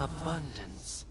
Abundance.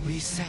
We sail.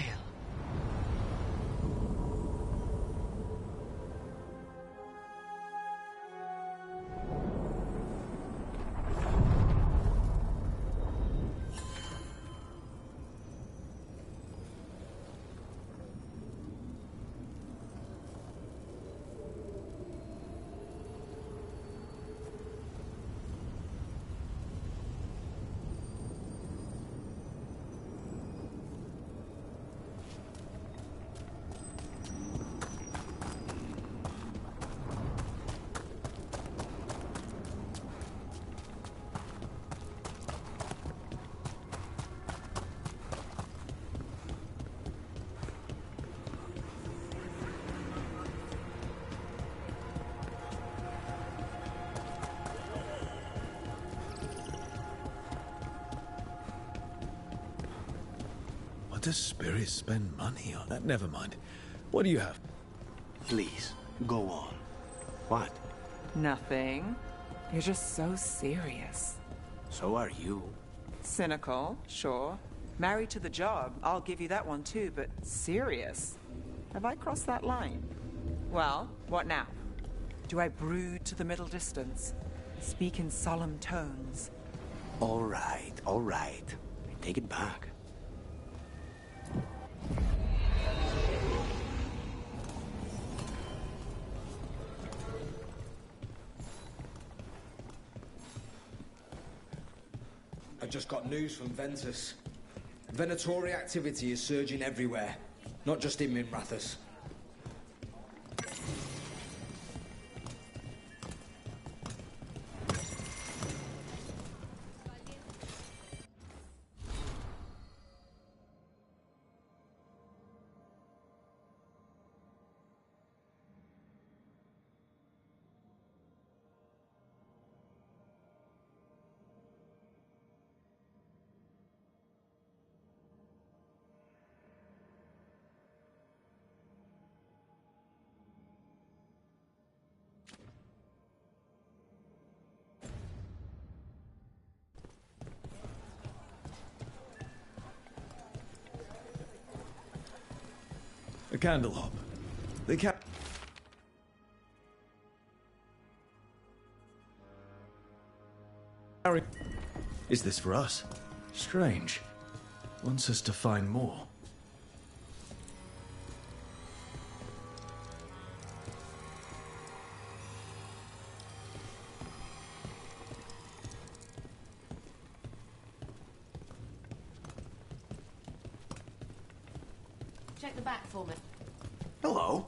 Does spirits spend money on that? Never mind. What do you have? Please, go on. What? Nothing. You're just so serious. So are you. Cynical, sure. Married to the job, I'll give you that one too, but serious? Have I crossed that line? Well, what now? Do I brood to the middle distance? Speak in solemn tones? All right, all right. I take it back. I just got news from Ventus. Venatori activity is surging everywhere, not just in Minrathous. A candle hop. The Harry, is this for us? Strange. Wants us to find more. Check the back for me. Hello.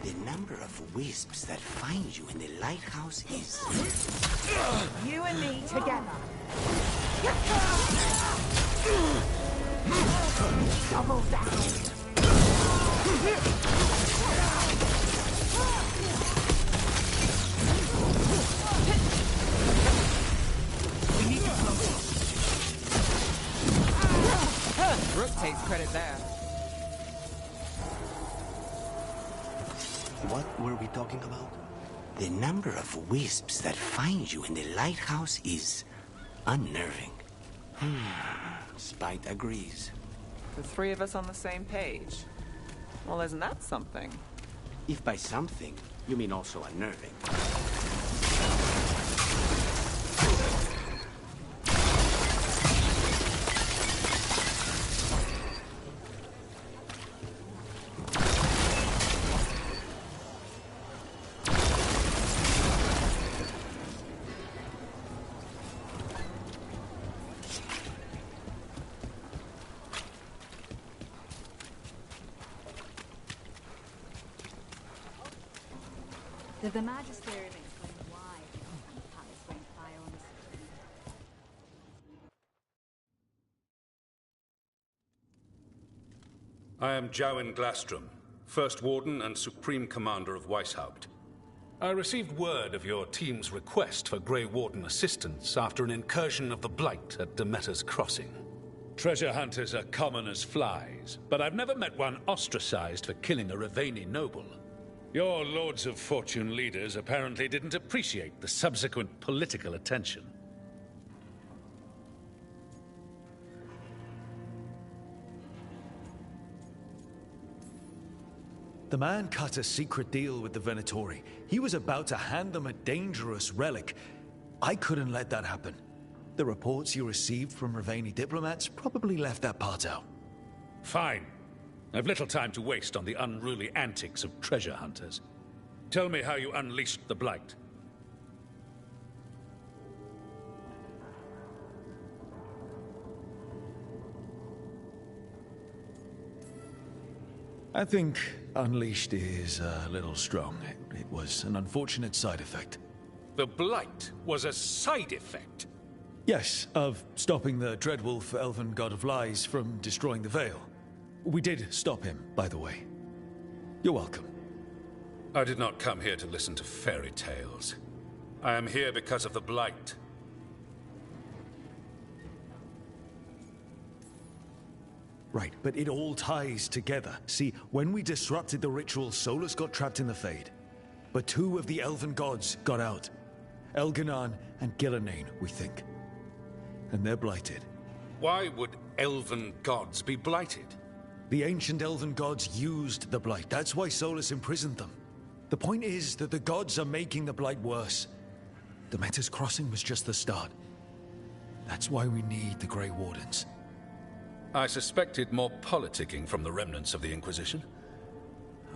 The number of wisps that find you in the lighthouse is... You and me together. Double down. We need to close. Brooke takes credit there. What were we talking about? The number of wisps that find you in the lighthouse is unnerving. Spite agrees. The three of us on the same page. Well, isn't that something? If by something, you mean also unnerving. The Magisterium explained why the Palace went fire on the screen. I am Jowen Glastrom, First Warden and Supreme Commander of Weishaupt. I received word of your team's request for Grey Warden assistance after an incursion of the Blight at Demeter's Crossing. Treasure hunters are common as flies, but I've never met one ostracized for killing a Raveni noble. Your Lords of Fortune leaders apparently didn't appreciate the subsequent political attention. The man cut a secret deal with the Venatori. He was about to hand them a dangerous relic. I couldn't let that happen. The reports you received from Raveni diplomats probably left that part out. Fine. I've little time to waste on the unruly antics of treasure hunters. Tell me how you unleashed the Blight. I think unleashed is a little strong. It was an unfortunate side effect. The Blight was a side effect? Yes, of stopping the Dreadwolf, Elven God of Lies, from destroying the Veil. We did stop him, by the way. You're welcome. I did not come here to listen to fairy tales. I am here because of the Blight. Right, but it all ties together. See, when we disrupted the ritual, Solus got trapped in the Fade. But two of the Elven gods got out. Elganan and Gillenane, we think. And they're blighted. Why would Elven gods be blighted? The ancient Elven gods used the Blight. That's why Solus imprisoned them. The point is that the gods are making the Blight worse. Demeter's Crossing was just the start. That's why we need the Grey Wardens. I suspected more politicking from the remnants of the Inquisition.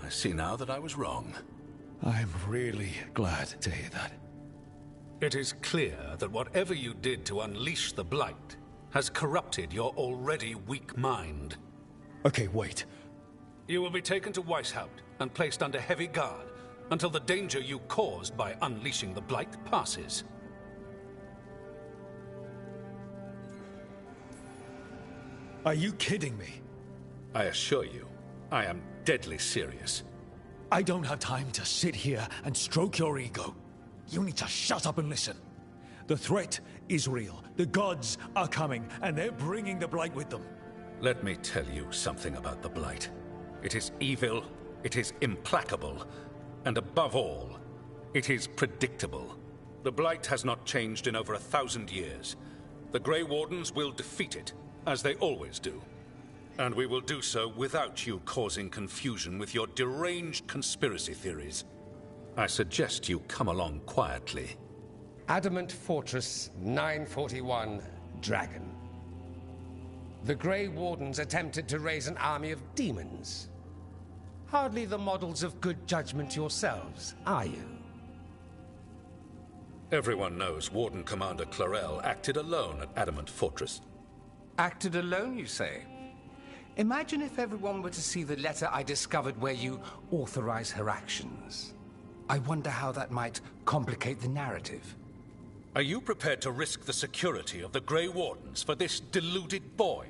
I see now that I was wrong. I'm really glad to hear that. It is clear that whatever you did to unleash the Blight has corrupted your already weak mind. Okay, wait. You will be taken to Weishaupt and placed under heavy guard until the danger you caused by unleashing the Blight passes. Are you kidding me? I assure you, I am deadly serious. I don't have time to sit here and stroke your ego. You need to shut up and listen. The threat is real. The gods are coming, and they're bringing the Blight with them. Let me tell you something about the Blight. It is evil, it is implacable, and above all, it is predictable. The Blight has not changed in over 1,000 years. The Grey Wardens will defeat it, as they always do. And we will do so without you causing confusion with your deranged conspiracy theories. I suggest you come along quietly. Adamant Fortress 941, Dragon. The Grey Wardens attempted to raise an army of demons. Hardly the models of good judgment yourselves, are you? Everyone knows Warden Commander Clarel acted alone at Adamant Fortress. Acted alone, you say? Imagine if everyone were to see the letter I discovered where you authorize her actions. I wonder how that might complicate the narrative. Are you prepared to risk the security of the Grey Wardens for this deluded boy?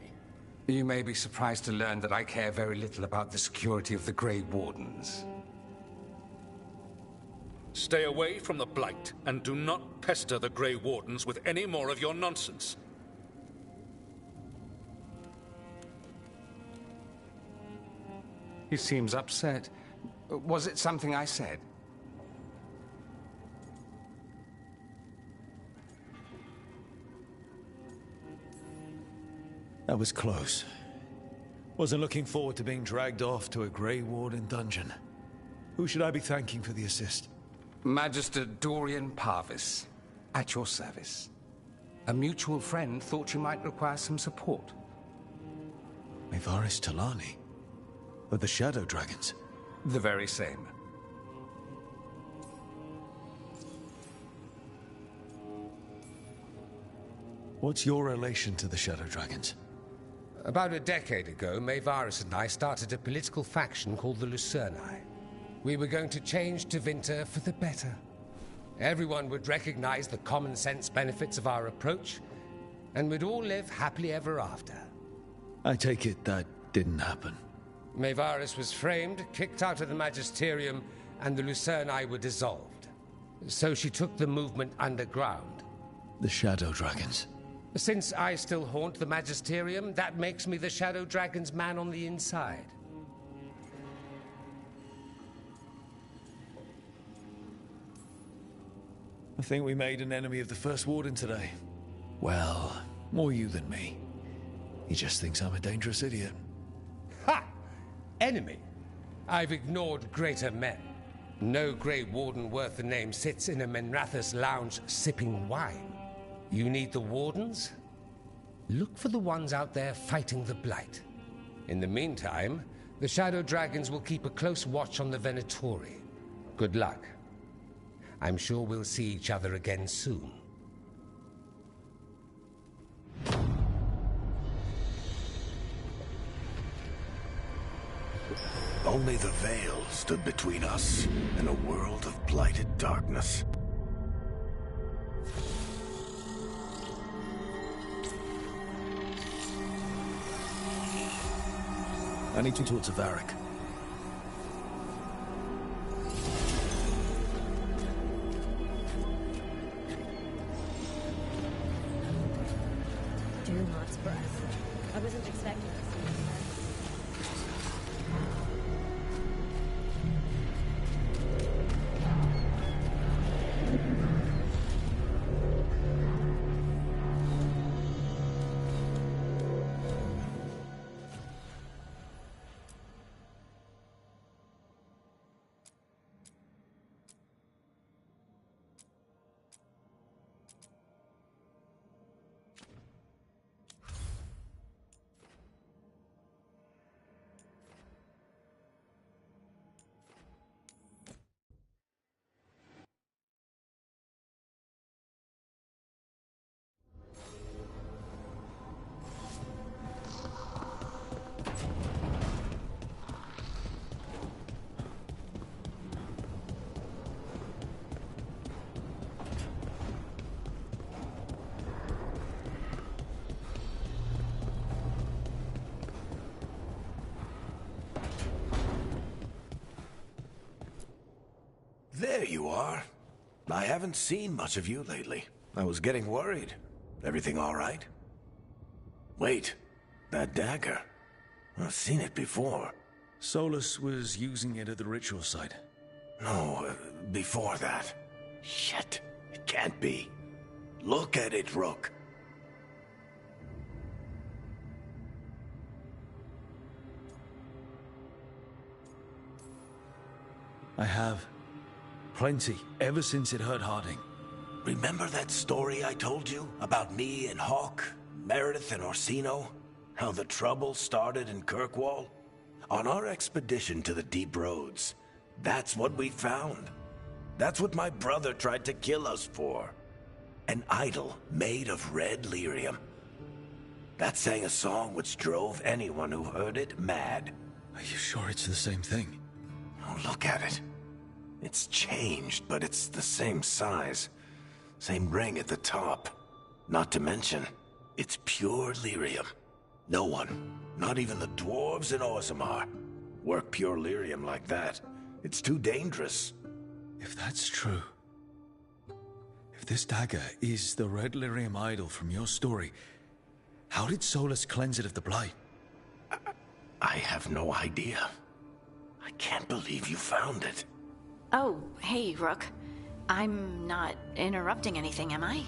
You may be surprised to learn that I care very little about the security of the Grey Wardens. Stay away from the Blight, and do not pester the Grey Wardens with any more of your nonsense. He seems upset. Was it something I said? That was close. Wasn't looking forward to being dragged off to a Grey Warden dungeon. Who should I be thanking for the assist? Magister Dorian Parvis, at your service. A mutual friend thought you might require some support. Maevaris Talani? Of the Shadow Dragons? The very same. What's your relation to the Shadow Dragons? About a decade ago, Maevaris and I started a political faction called the Lucerni. We were going to change Tevinter for the better. Everyone would recognize the common sense benefits of our approach, and we'd all live happily ever after. I take it that didn't happen. Maevaris was framed, kicked out of the Magisterium, and the Lucerni were dissolved. So she took the movement underground. The Shadow Dragons. Since I still haunt the Magisterium, that makes me the Shadow Dragon's man on the inside. I think we made an enemy of the First Warden today. Well, more you than me. He just thinks I'm a dangerous idiot. Ha! Enemy? I've ignored greater men. No Grey Warden worth the name sits in a Menrathus lounge sipping wine. You need the Wardens? Look for the ones out there fighting the Blight. In the meantime, the Shadow Dragons will keep a close watch on the Venatori. Good luck. I'm sure we'll see each other again soon. Only the veil stood between us and a world of blighted darkness. I need to talk to Varric. Do not press. I wasn't expecting to see you. There you are. I haven't seen much of you lately. I was getting worried. Everything all right? Wait, that dagger. I've seen it before. Solus was using it at the ritual site. No, before that. Shit, it can't be. Look at it, Rook. I have. Plenty, ever since it hurt Harding. Remember that story I told you about me and Hawk, Meredith and Orsino? How the trouble started in Kirkwall? On our expedition to the Deep Roads, that's what we found. That's what my brother tried to kill us for. An idol made of red lyrium. That sang a song which drove anyone who heard it mad. Are you sure it's the same thing? Oh, look at it. It's changed, but it's the same size. Same ring at the top. Not to mention, it's pure lyrium. No one, not even the dwarves in Orzammar, work pure lyrium like that. It's too dangerous. If that's true... If this dagger is the red lyrium idol from your story, how did Solus cleanse it of the blight? I have no idea. I can't believe you found it. Oh, hey, Rook. I'm not interrupting anything, am I?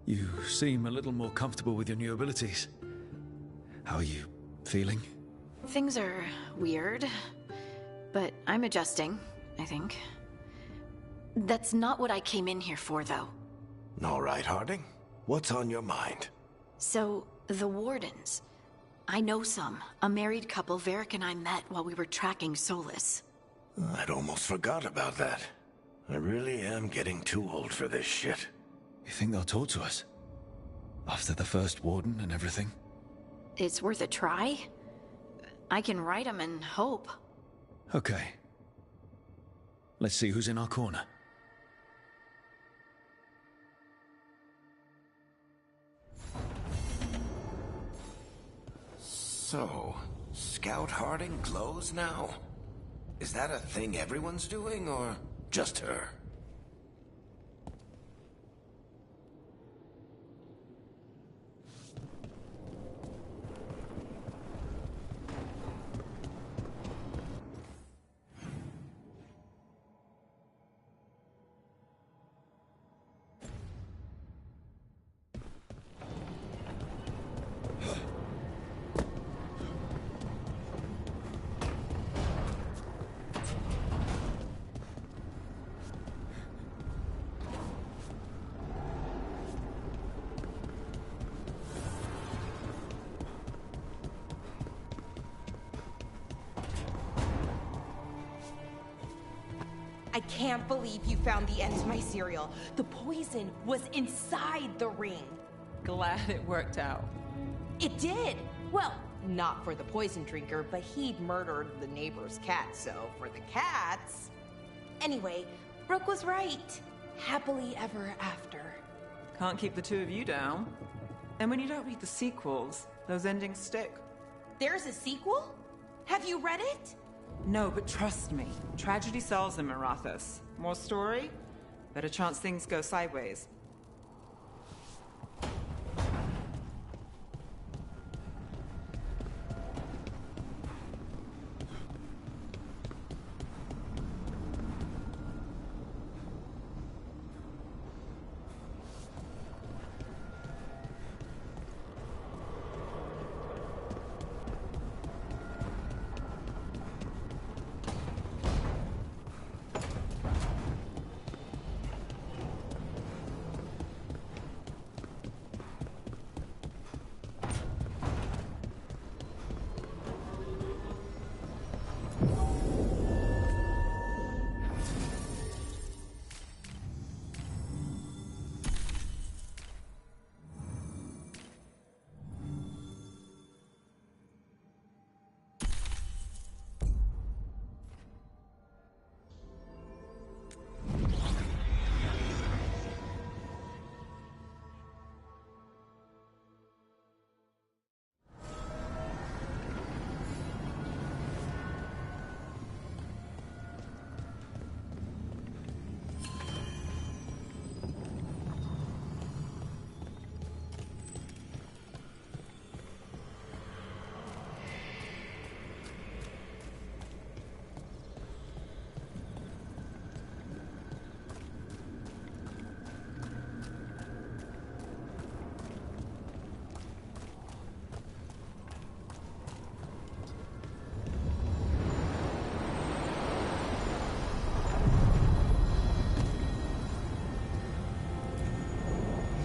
You seem a little more comfortable with your new abilities. How are you feeling? Things are weird, but I'm adjusting, I think. That's not what I came in here for, though. All right, Harding. What's on your mind? So, the Wardens. I know some. A married couple Varric and I met while we were tracking Solus. I'd almost forgot about that. I really am getting too old for this shit. You think they'll talk to us? After the first Warden and everything? It's worth a try. I can write them and hope. Okay. Let's see who's in our corner. So, Scout Harding glows now? Is that a thing everyone's doing, or just her? I can't believe you found the end to my cereal. The poison was inside the ring. Glad it worked out. It did. Well, not for the poison drinker, but he'd murdered the neighbor's cat, so for the cats... Anyway, Brooke was right. Happily ever after. Can't keep the two of you down. And when you don't read the sequels, those endings stick. There's a sequel? Have you read it? No, but trust me. Tragedy sells in Marathas. More story? Better chance things go sideways.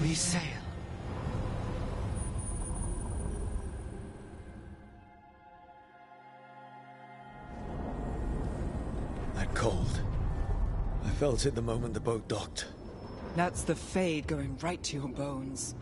we sail. That cold. I felt it the moment the boat docked. That's the Fade going right to your bones.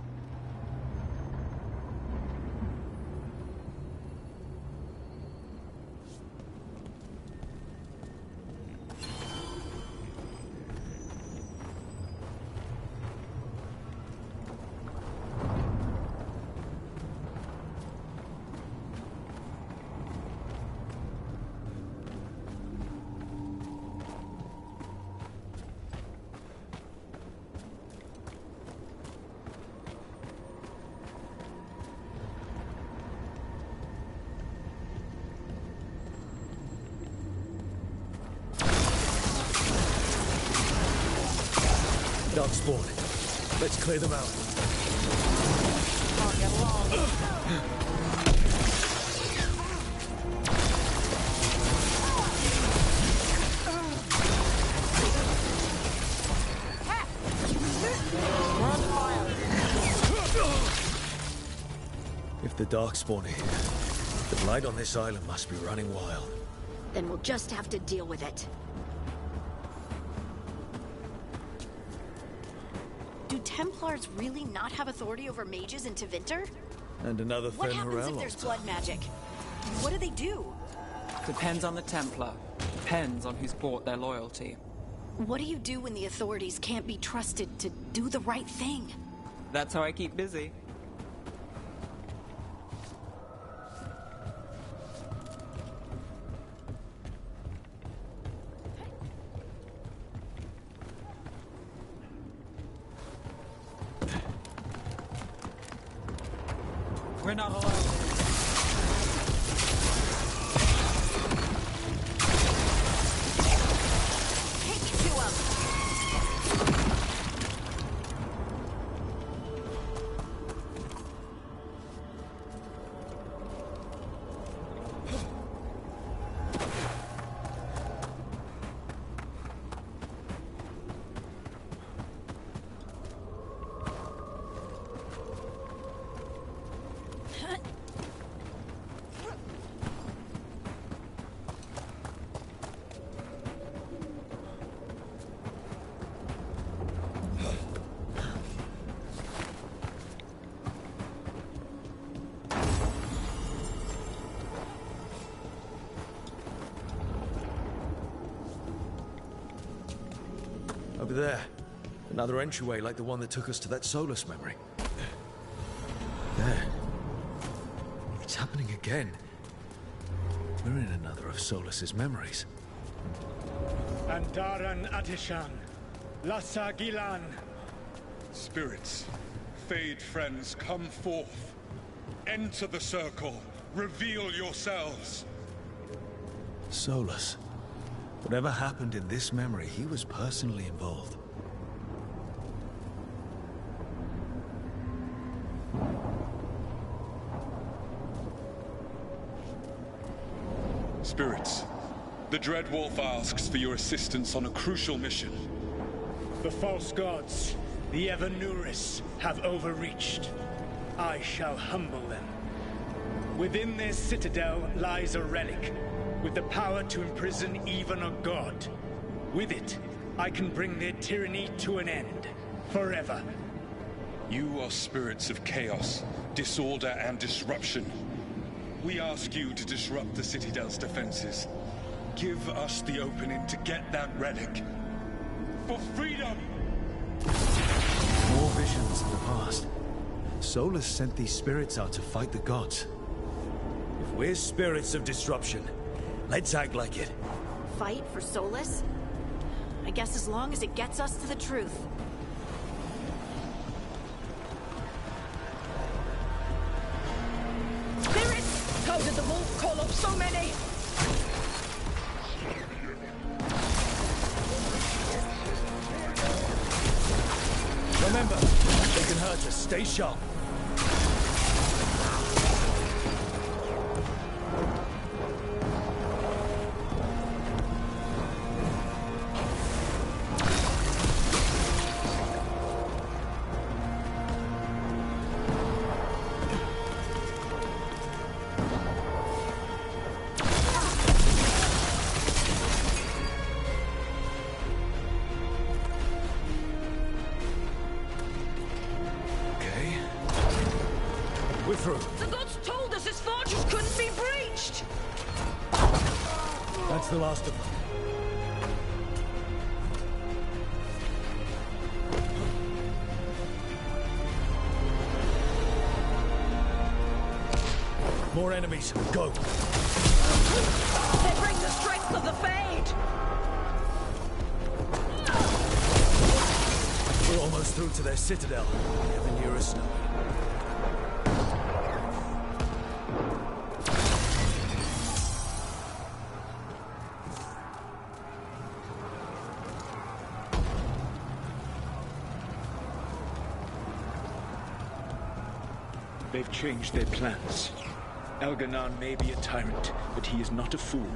Dark spawn. Let's clear them out. Can't get along. We're on fire. If the Darkspawn are here, the blight on this island must be running wild. Then we'll just have to deal with it. Do Templars really not have authority over mages in Tevinter? And another What happens if there's altar. blood magic? What do they do? Depends on the Templar. Depends on who's bought their loyalty. What do you do when the authorities can't be trusted to do the right thing? That's how I keep busy. We're not alone. Take it to 'em! Over there. Another entryway like the one that took us to that Solus memory. There. It's happening again. We're in another of Solus's memories. Andaran Atishan, Lassa Gilan. Spirits, Fade friends, come forth. Enter the circle. Reveal yourselves. Solus. Whatever happened in this memory, he was personally involved. Spirits, the Dread Wolf asks for your assistance on a crucial mission. The false gods, the Evanuris, have overreached. I shall humble them. Within their citadel lies a relic, with the power to imprison even a god. With it, I can bring their tyranny to an end, forever. You are spirits of chaos, disorder, and disruption. We ask you to disrupt the Citadel's defenses. Give us the opening to get that relic. For freedom! More visions of the past. Solus sent these spirits out to fight the gods. If we're spirits of disruption, let's act like it. Fight for Solus? I guess as long as it gets us to the truth. Spirits! How did the wolf call up so many? Remember, they can hurt us. Stay sharp. through. The gods told us this fortress couldn't be breached! That's the last of them. More enemies. Go. They bring the strength of the Fade! We're almost through to their citadel. They're the nearest now. They've changed their plans. Elganon may be a tyrant, but he is not a fool.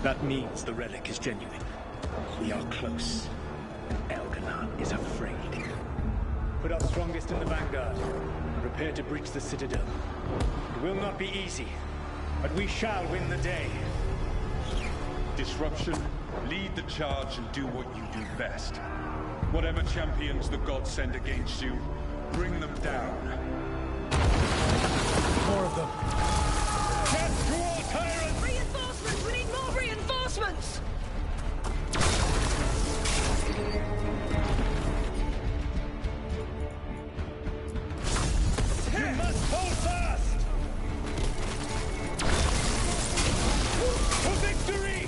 That means the relic is genuine. We are close. Elganon is afraid. Put our strongest in the vanguard, and prepare to breach the citadel. It will not be easy, but we shall win the day. Disruption, lead the charge and do what you do best. Whatever champions the gods send against you, bring them down. More of them. Death to all tyrants! Reinforcements! We need more reinforcements! You must hold fast! For victory!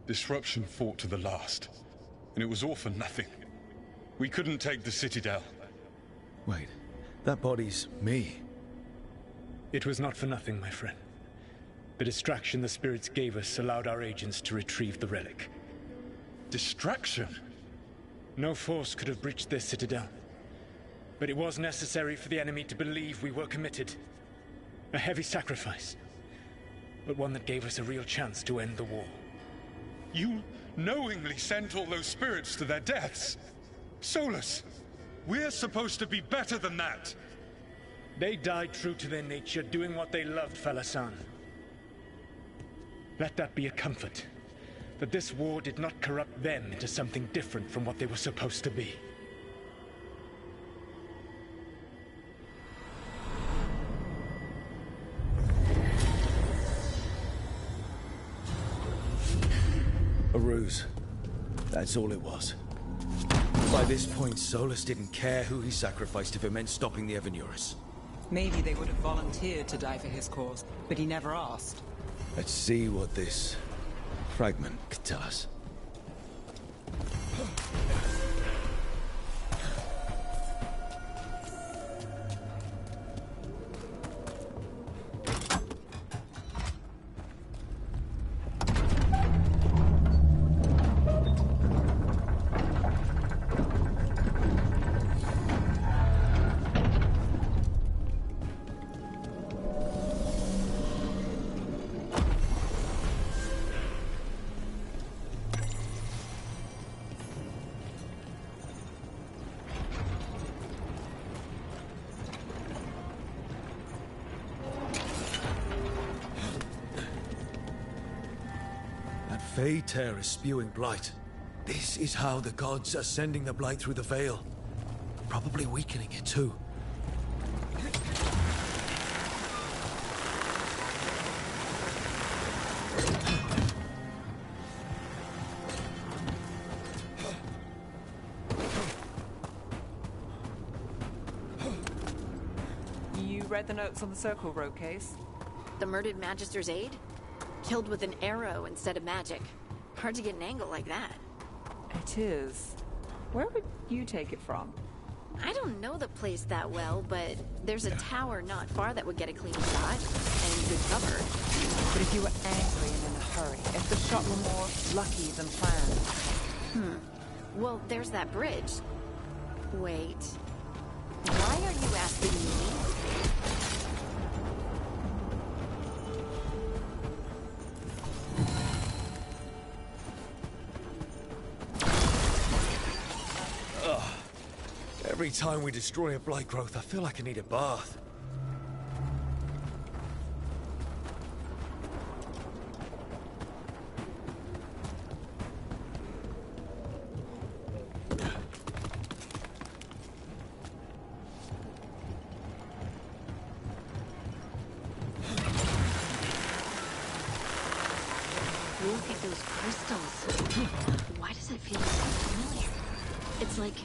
Disruption fought to the last, and it was all for nothing. We couldn't take the Citadel. Wait, that body's me. It was not for nothing, my friend. The distraction the spirits gave us allowed our agents to retrieve the relic. Distraction? No force could have breached this Citadel. But it was necessary for the enemy to believe we were committed. A heavy sacrifice, but one that gave us a real chance to end the war. You knowingly sent all those spirits to their deaths. Solus, we're supposed to be better than that. They died true to their nature, doing what they loved, Falasan. Let that be a comfort, that this war did not corrupt them into something different from what they were supposed to be. A ruse. That's all it was. By this point, Solus didn't care who he sacrificed if it meant stopping the Evanurus. Maybe they would have volunteered to die for his cause, but he never asked. Let's see what this fragment could tell us. Fey Tear is spewing blight. This is how the gods are sending the blight through the Veil. Probably weakening it too. You read the notes on the Circle Road case? The murdered Magister's aide? Killed with an arrow instead of magic. Hard to get an angle like that. It is. Where would you take it from? I don't know the place that well, but there's a tower not far that would get a clean shot, and good cover. But if you were angry and in a hurry, if the shot were more lucky than planned. Well, there's that bridge. Wait. Why are you asking me? Every time we destroy a blight growth, I feel like I need a bath. Look at those crystals. Why does it feel so familiar? It's like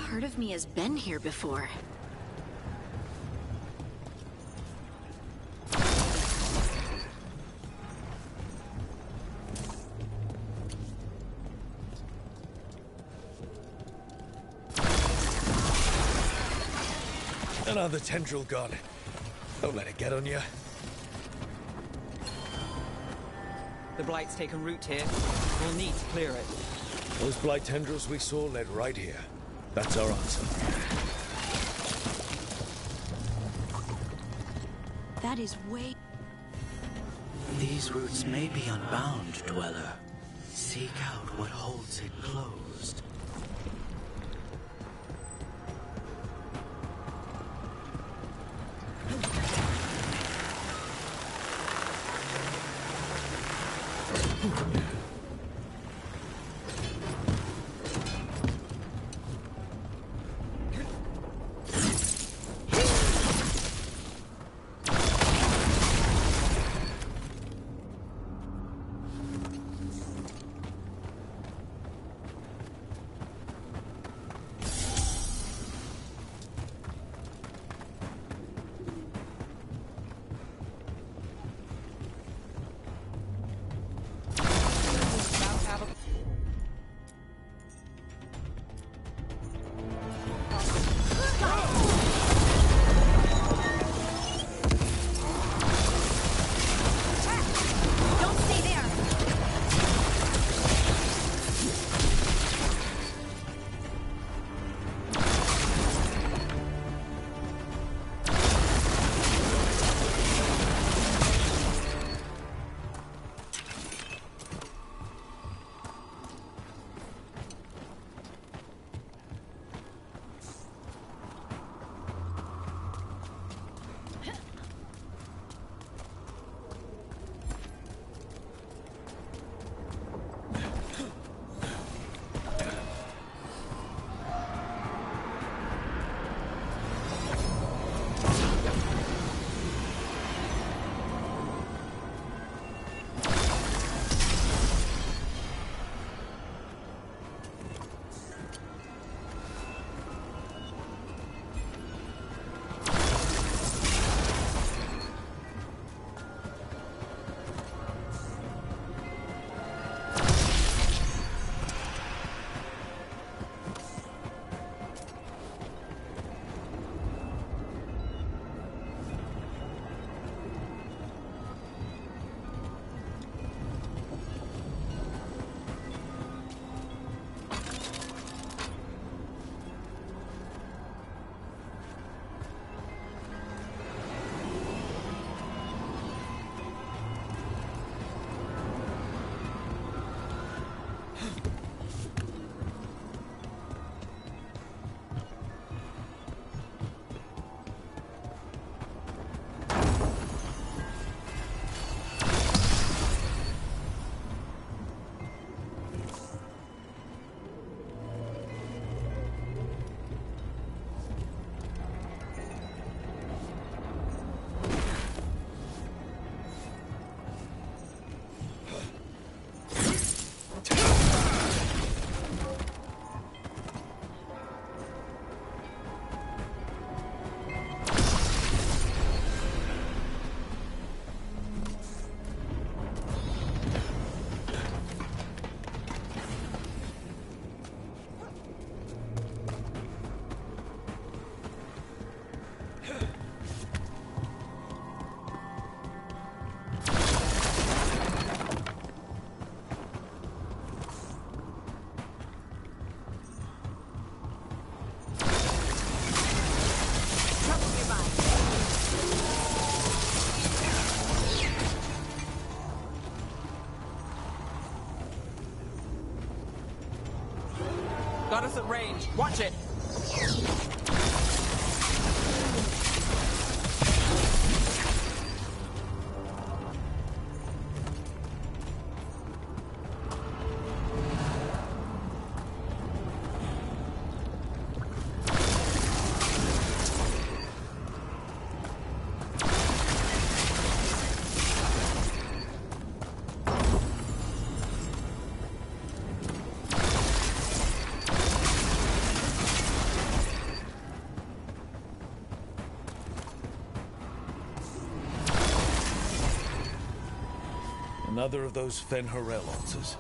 part of me has been here before. Another tendril gone. Don't let it get on you. The Blight's taken root here. We'll need to clear it. Those blight tendrils we saw led right here. That's our answer. That is way... These roots may be unbound, Dweller. Seek out what holds it closed. Got us at range. Watch it! Another of those Fen-Horel altars.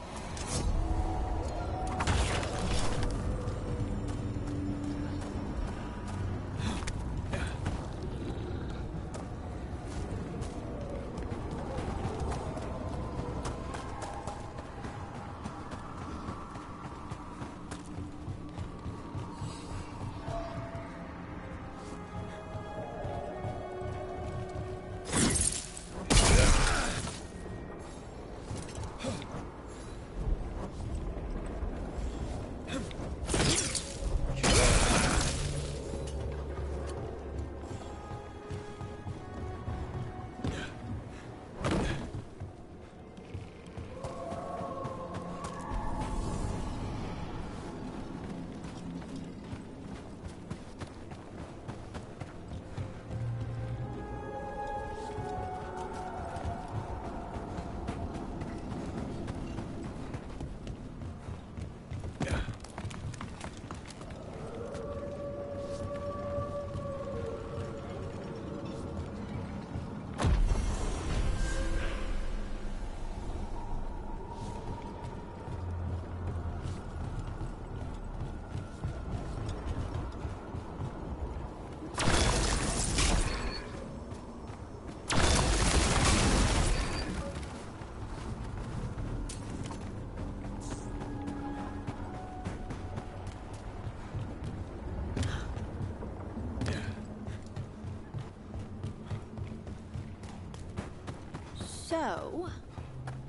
So,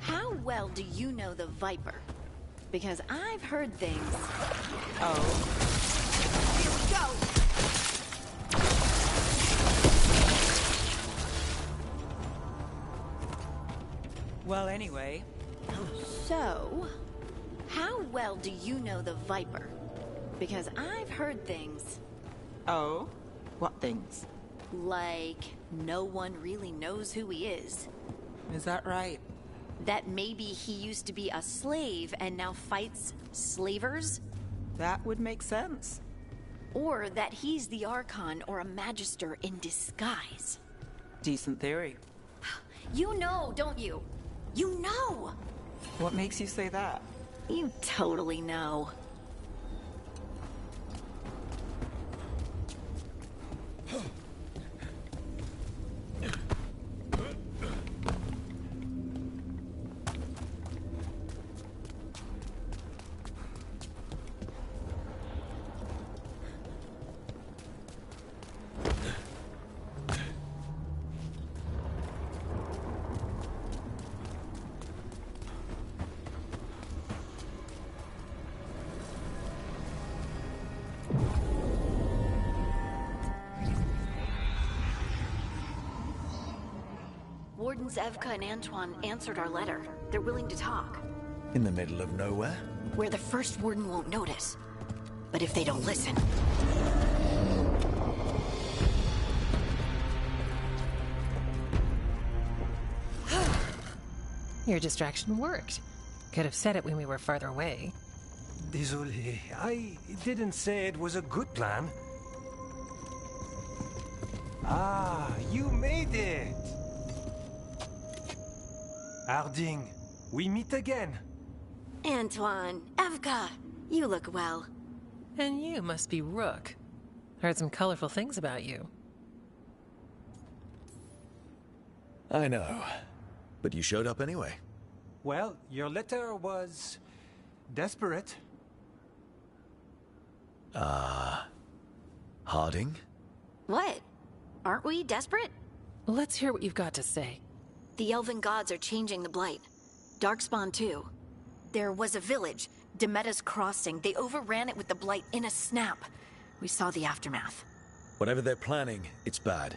how well do you know the Viper? Because I've heard things. Oh. Here we go! Well, anyway. So, how well do you know the Viper? Because I've heard things. Oh? What things? Like, no one really knows who he is. Is that right? That maybe he used to be a slave and now fights slavers? That would make sense. Or that he's the Archon or a Magister in disguise. Decent theory. You know, don't you? You know! What makes you say that? You totally know. Wardens Evka and Antoine answered our letter. They're willing to talk. In the middle of nowhere? Where the first Warden won't notice. But if they don't listen... Your distraction worked. Could have said it when we were farther away. Désolé, I didn't say it was a good plan. Ah, you made it! Harding, we meet again. Antoine, Evka, you look well. And you must be Rook. Heard some colorful things about you. I know. But you showed up anyway. Well, your letter was... desperate. Harding? What? Aren't we desperate? Let's hear what you've got to say. The Elven gods are changing the Blight. Darkspawn too. There was a village, Demeter's Crossing. They overran it with the Blight in a snap. We saw the aftermath. Whatever they're planning, it's bad.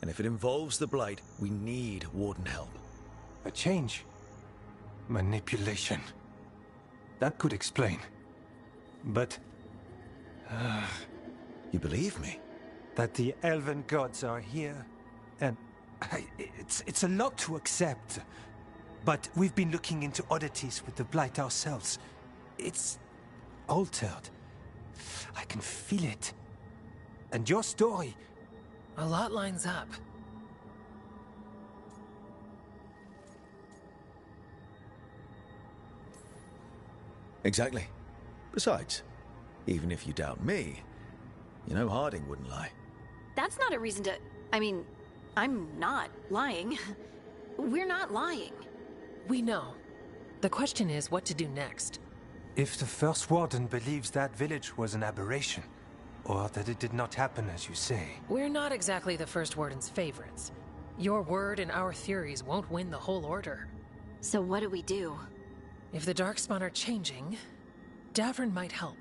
And if it involves the Blight, we need Warden help. A change. Manipulation. That could explain. But... You believe me? That the elven gods are here, and... It's a lot to accept. But we've been looking into oddities with the Blight ourselves. It's... altered. I can feel it. And your story... A lot lines up. Exactly. Besides, even if you doubt me, you know Harding wouldn't lie. That's not a reason to... I mean, I'm not lying. We're not lying. We know. The question is what to do next. If the first Warden believes that village was an aberration, or that it did not happen as you say... We're not exactly the First Warden's favorites. Your word and our theories won't win the whole order. So what do we do? If the Darkspawn are changing, Davrin might help.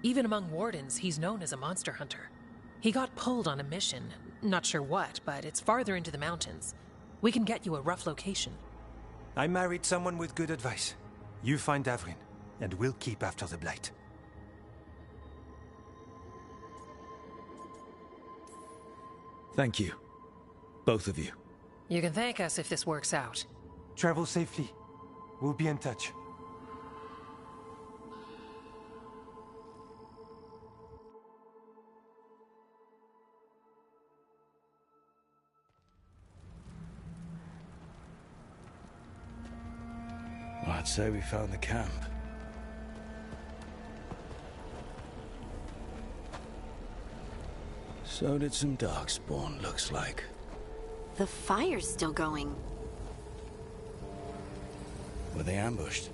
Even among Wardens, he's known as a monster hunter. He got pulled on a mission. Not sure what, but it's farther into the mountains. We can get you a rough location. I married someone with good advice. You find Davrin, and we'll keep after the Blight. Thank you. Both of you. You can thank us if this works out. Travel safely. We'll be in touch. Well, I'd say we found the camp. So did some Darkspawn, looks like. The fire's still going. Were they ambushed?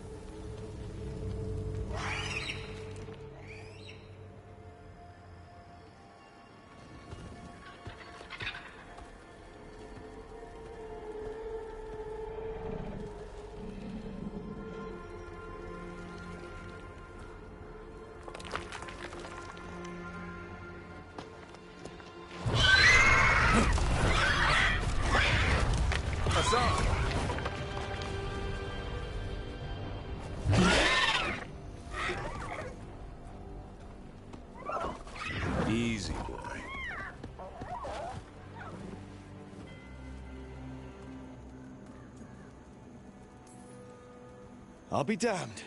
Easy, boy. I'll be damned.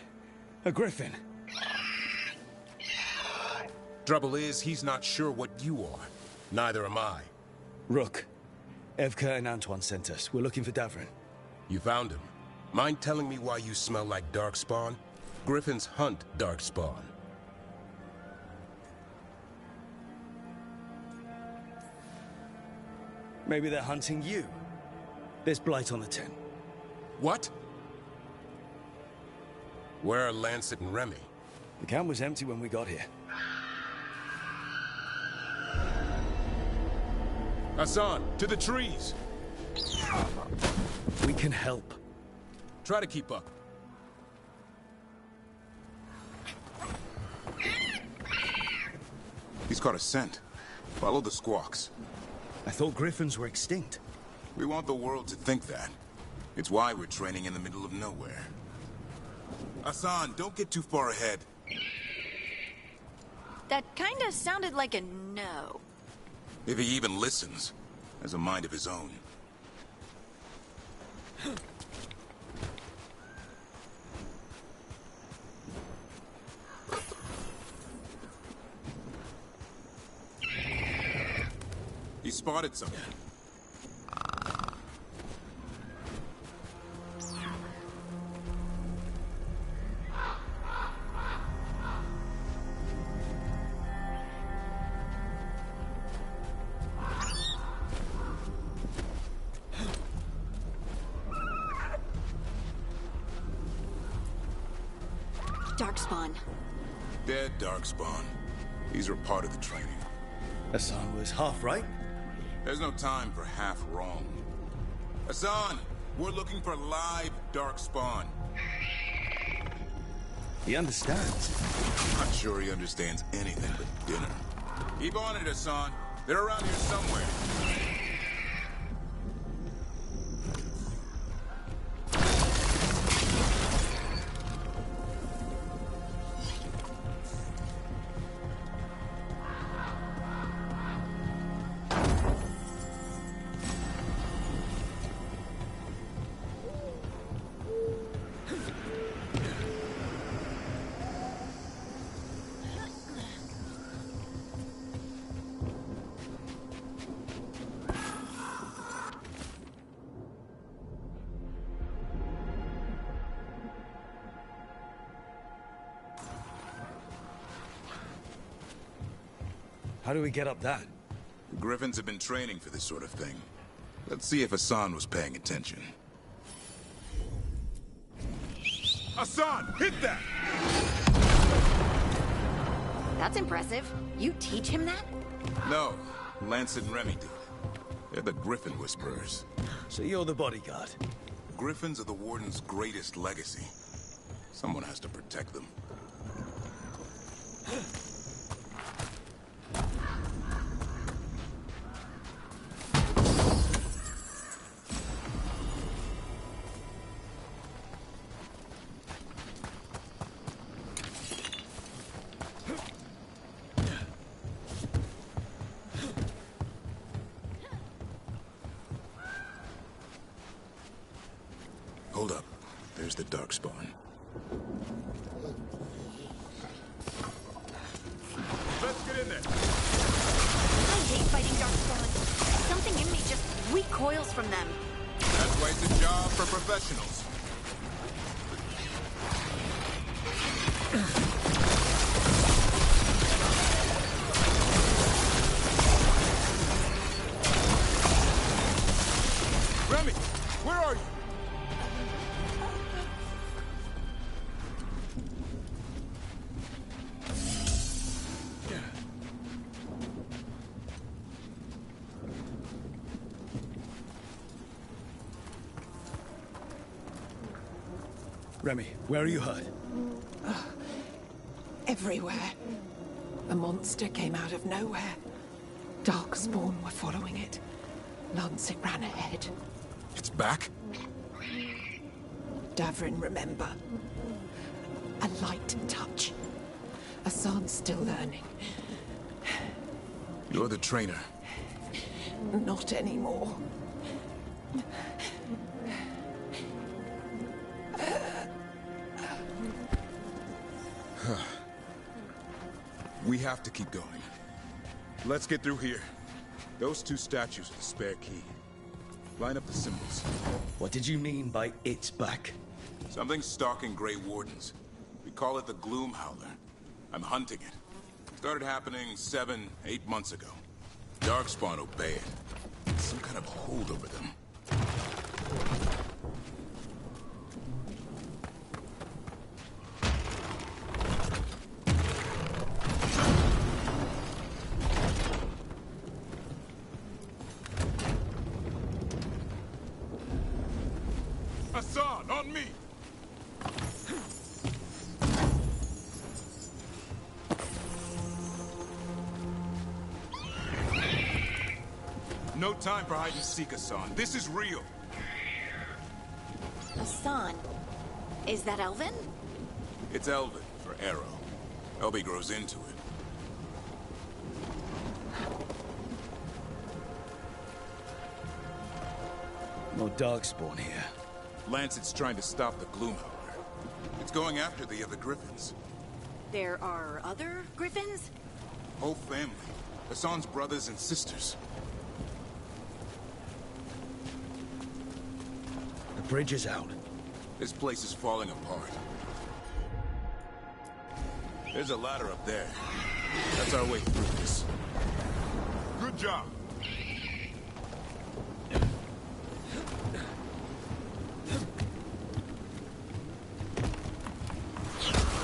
A griffin. Trouble is, he's not sure what you are. Neither am I. Rook. Evka and Antoine sent us. We're looking for Davrin. You found him. Mind telling me why you smell like Darkspawn? Griffins hunt Darkspawn. Maybe they're hunting you. There's Blight on the tent. What? Where are Lancet and Remy? The camp was empty when we got here. Hassan, to the trees! We can help. Try to keep up. He's caught a scent. Follow the squawks. I thought griffins were extinct. We want the world to think that. It's why we're training in the middle of nowhere. Hassan, don't get too far ahead. That kinda sounded like a no. If he even listens, has a mind of his own. He spotted something. Darkspawn. Dead Darkspawn. These are part of the training. Hassan was half right. There's no time for half wrong. Hassan, we're looking for live Darkspawn. He understands. Not sure he understands anything but dinner. Keep on it, Hassan. They're around here somewhere. How do we get up that? The Griffins have been training for this sort of thing. Let's see if Hassan was paying attention. Hassan, hit that! That's impressive. You teach him that? No, Lance and Remy did. They're the Griffin Whisperers. So you're the bodyguard? Griffins are the Warden's greatest legacy. Someone has to protect them. Hold up. There's the Darkspawn. Let's get in there. I hate fighting Darkspawn. Something in me just recoils from them. That's why it's a job for professionals. Remy, where are you? Remy, where are you hurt? Everywhere. A monster came out of nowhere. Darkspawn were following it. Lancet ran ahead. It's back? Davrin, remember. A light touch. Hassan's still learning. You're the trainer. Not anymore. We have to keep going. Let's get through here. Those two statues are the spare key. Line up the symbols. What did you mean by it's back? Something's stalking Grey Wardens. We call it the Gloom Howler. I'm hunting it. Started happening 7, 8 months ago. Darkspawn obey it. It's some kind of hold over them. Hassan, on me! No time for hide and seek, Hassan. This is real. Hassan. Is that Elven? It's Elven for arrow. Elby grows into it. No Darkspawn here. Lancet's trying to stop the Gloom Howler. It's going after the other Griffins. There are other Griffins? Whole family. Hassan's brothers and sisters. The bridge is out. This place is falling apart. There's a ladder up there. That's our way through this. Good job.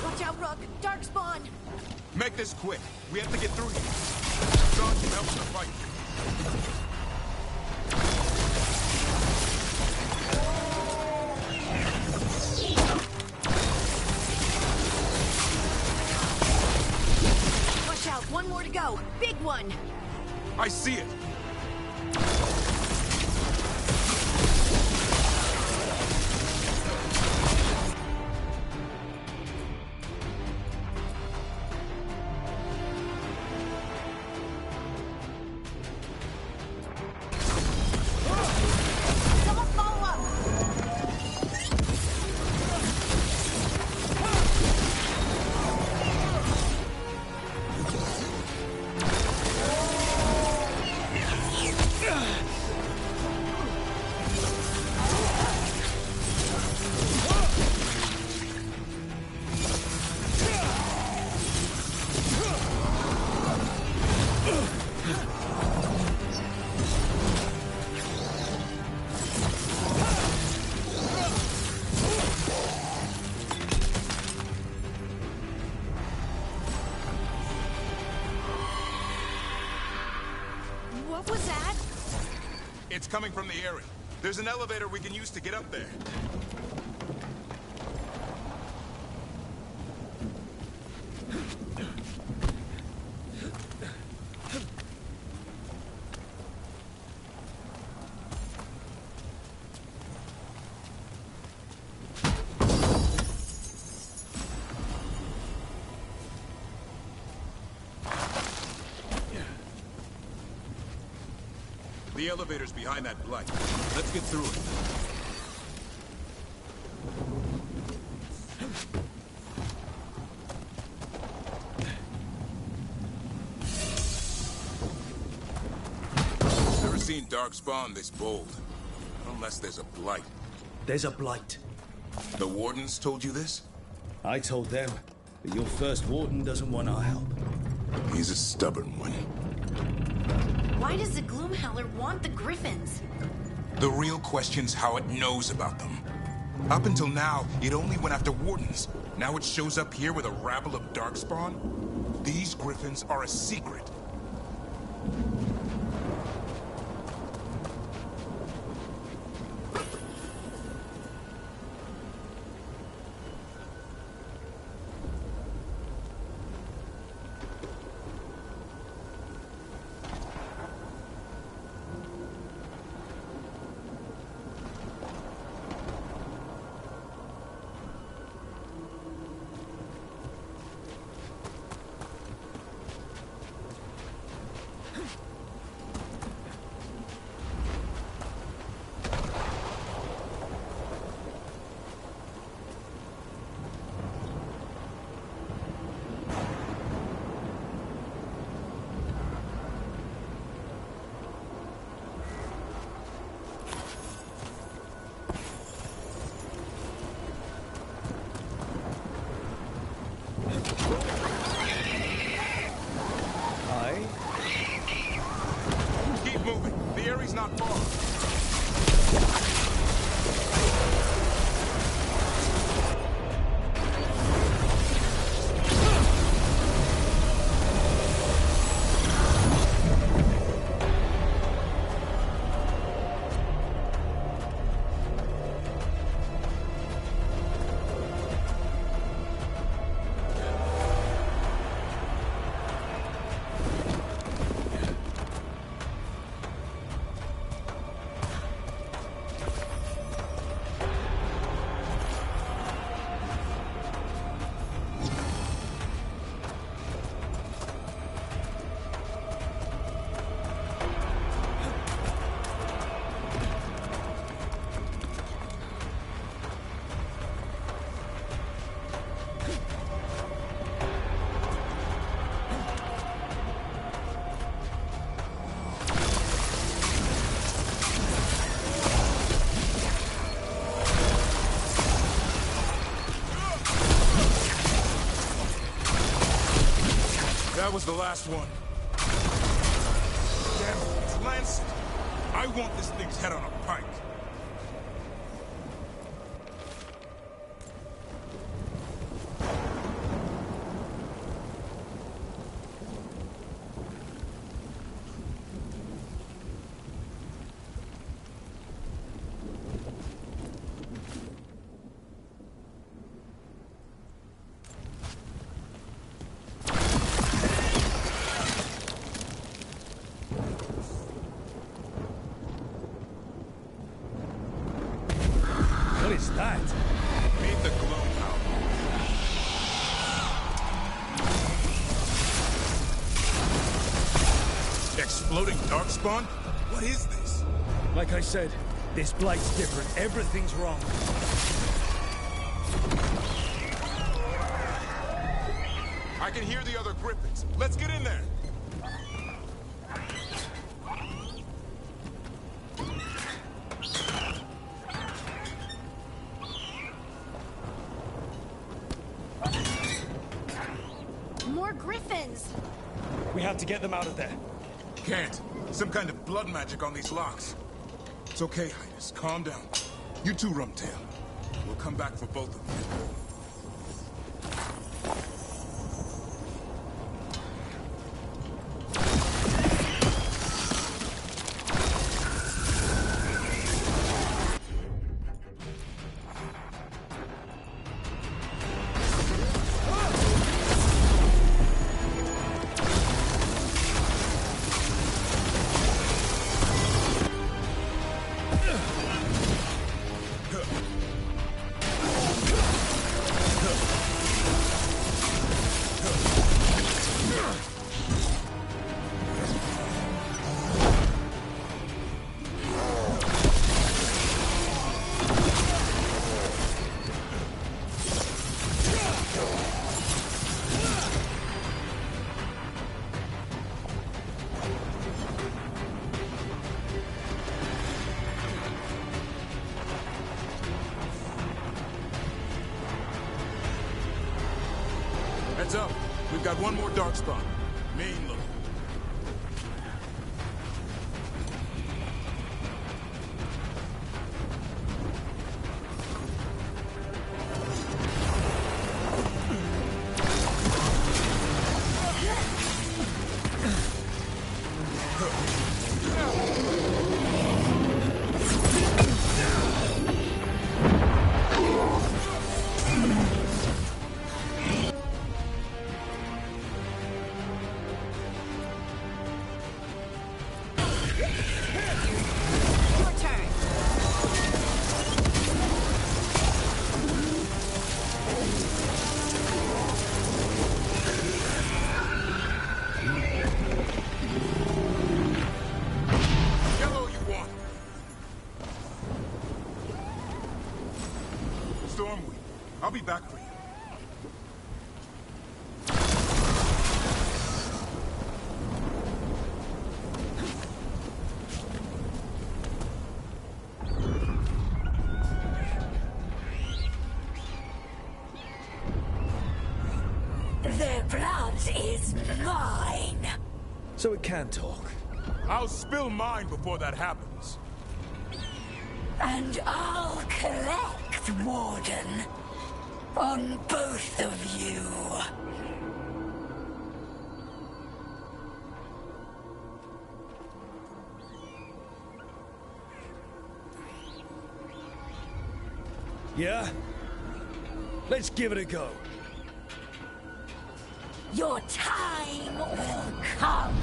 Watch out, Rook! Darkspawn! Make this quick. We have to get through here. Hassan can help in the fight. more to go. Big one. I see it. Someone follow up. What was that? It's coming from the area. There's an elevator we can use to get up there. The elevator's behind that blight. Let's get through it. Never seen Darkspawn this bold. Unless there's a blight. There's a blight. The Wardens told you this? I told them, but your first Warden doesn't want our help. He's a stubborn one. Why does the Gloom Howler want the Griffins? The real question's how it knows about them. Up until now, it only went after Wardens. Now it shows up here with a rabble of Darkspawn? These Griffins are a secret. Keep moving. The area's not far. That was the last one. Damn it, it's Lancet. I want this thing's head on a pike. Exploding darkspawn? What is this? Like I said, this blight's different. Everything's wrong. I can hear the other griffins. Let's get in there. More griffins! We have to get them out of there. Can't. Some kind of blood magic on these locks. It's okay, Highness. Calm down. You too, Rumtail. We'll come back for both of you. Heads up. We've got one more darkspawn. Mean looking. I'll be back for you. Their blood is mine. So it can talk. I'll spill mine before that happens. And I'll collect, Warden. On both of you. Yeah? Let's give it a go. Your time will come.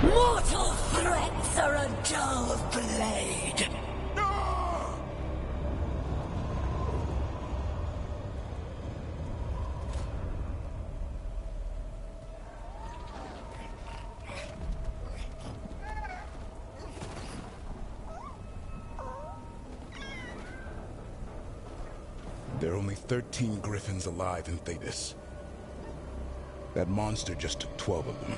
Mortal threats are a dull blade. There are only 13 griffins alive in Thetis. That monster just took 12 of them.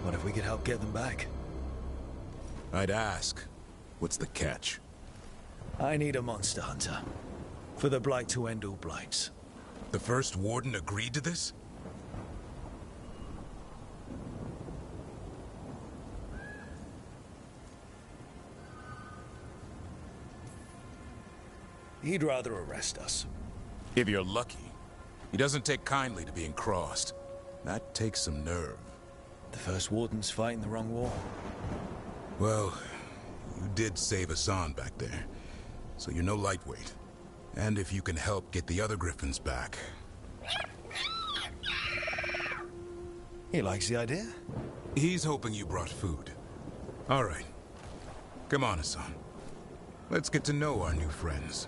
What if we could help get them back? I'd ask. What's the catch? I need a monster hunter. For the Blight to end all blights. The first Warden agreed to this? He'd rather arrest us. If you're lucky. He doesn't take kindly to being crossed. That takes some nerve. The first Warden's fighting the wrong war. Well, you did save Hassan back there, so you're no lightweight. And if you can help get the other Griffins back... He likes the idea. He's hoping you brought food. All right. Come on, Hassan. Let's get to know our new friends.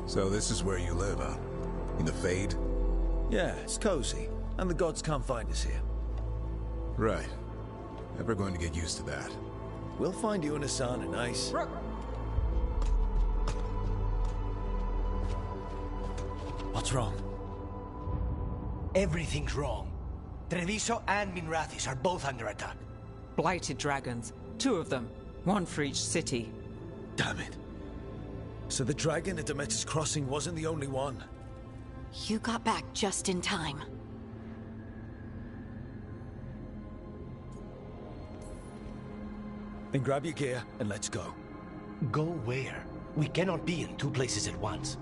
So this is where you live, huh? In the Fade? Yeah, it's cozy. And the gods can't find us here. Right. Never going to get used to that. We'll find you and Hassan a nice... What's wrong? Everything's wrong. Treviso and Minrathis are both under attack. Blighted dragons. 2 of them. 1 for each city. Damn it. So the dragon at Demeter's Crossing wasn't the only one. You got back just in time. Then grab your gear and let's go. Go where? We cannot be in 2 places at once.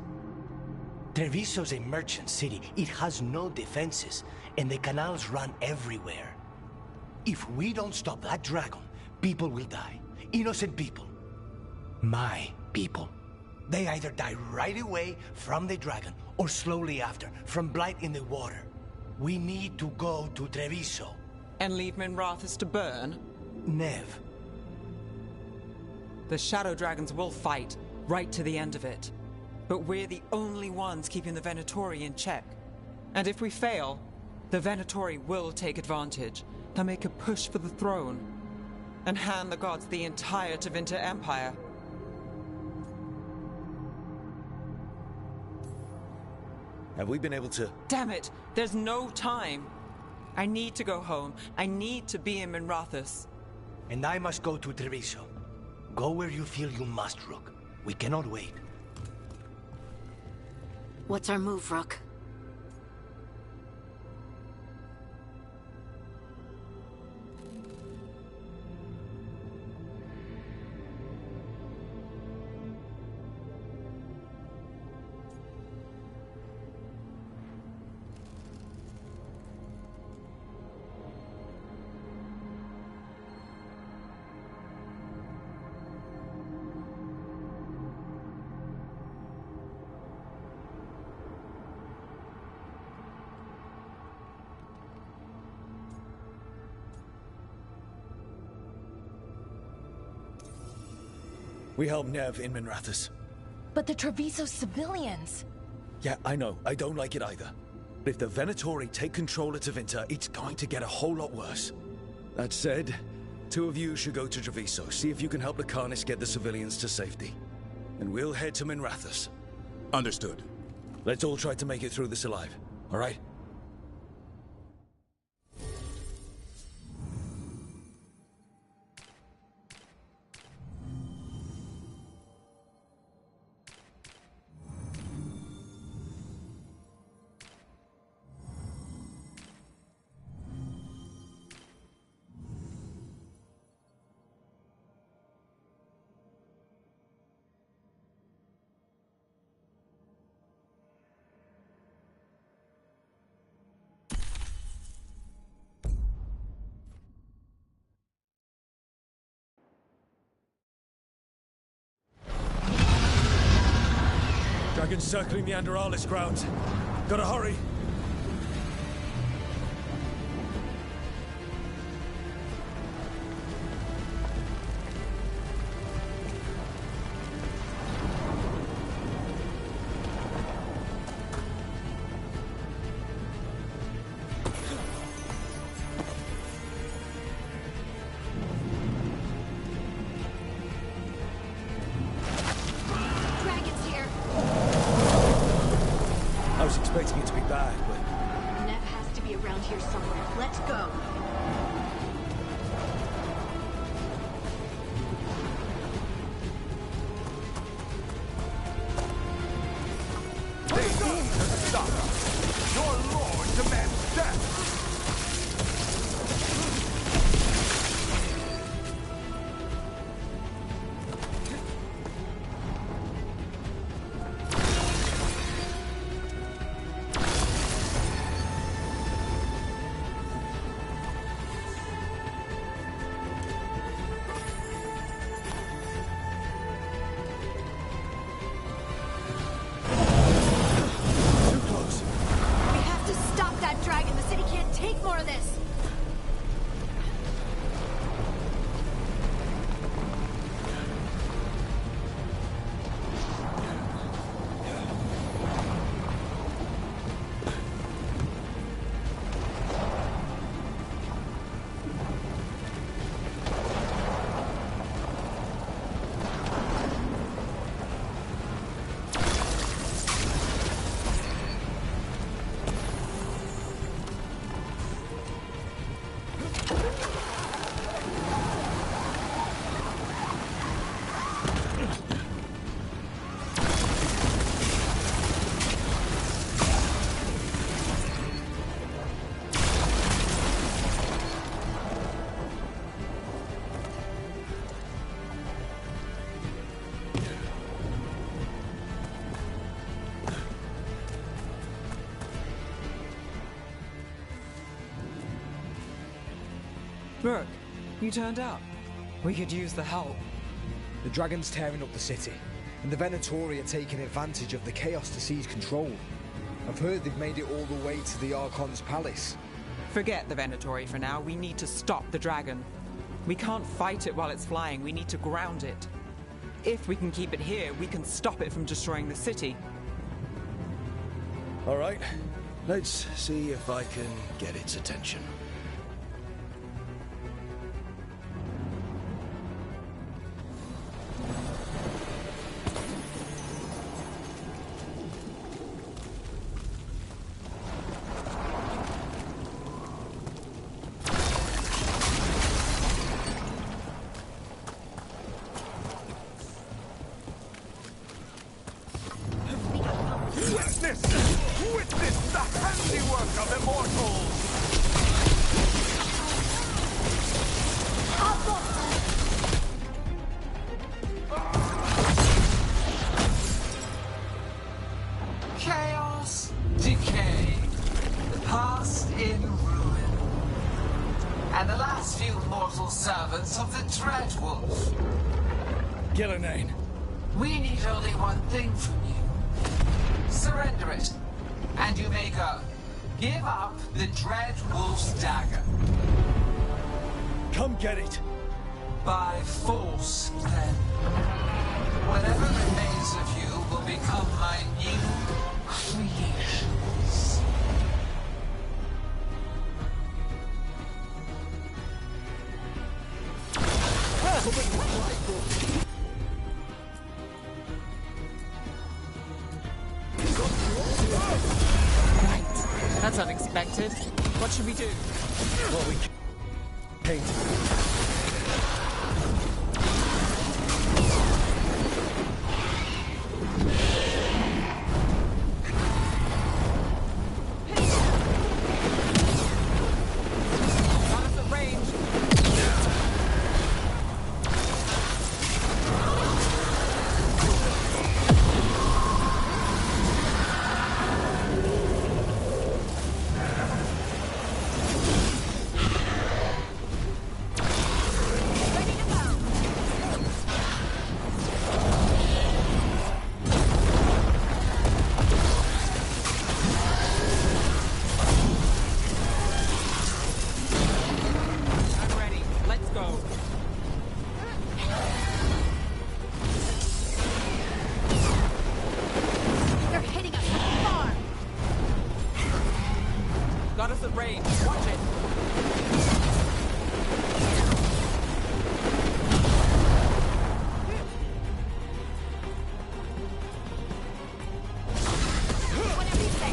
Treviso's a merchant city. It has no defenses, and the canals run everywhere. If we don't stop that dragon, people will die. Innocent people. My people. They either die right away from the dragon, or slowly after, from blight in the water. We need to go to Treviso. And leave Minrathis to burn? Nev. The Shadow Dragons will fight, right to the end of it. But we're the only ones keeping the Venatori in check. And if we fail, the Venatori will take advantage. They'll make a push for the throne, and hand the gods the entire Tevinter Empire. Have we been able to... Damn it! There's no time! I need to go home. I need to be in Minrathis. And I must go to Treviso. Go where you feel you must, Rook. We cannot wait. What's our move, Rook? We help Nev in Minrathis. But the Treviso civilians... Yeah, I know. I don't like it either. But if the Venatori take control of Tevinter, it's going to get a whole lot worse. That said, 2 of you should go to Treviso, see if you can help the Carnis get the civilians to safety. And we'll head to Minrathis. Understood. Let's all try to make it through this alive, all right? Dragons circling the Anderalis grounds. Gotta hurry. Expecting it to be bad, but around here somewhere. Let's go. They need to stop us. Your lord demands death. Look, you turned up. We could use the help. The dragon's tearing up the city, and the Venatori are taking advantage of the chaos to seize control. I've heard they've made it all the way to the Archon's palace. Forget the Venatori for now. We need to stop the dragon. We can't fight it while it's flying. We need to ground it. If we can keep it here, we can stop it from destroying the city. All right. Let's see if I can get its attention. Witness the handiwork of immortals! Chaos, decay, the past in ruin, and the last few mortal servants of the Dreadwolf. Gillenane. We need only one thing from you. Surrender it, and you may go. Give up the Dreadwolf's dagger. Come get it. By force, then. Whatever remains of you will become my new creations. That's unexpected. What should we do? Well, we came to... Got us at range. Watch it. Whatever you say.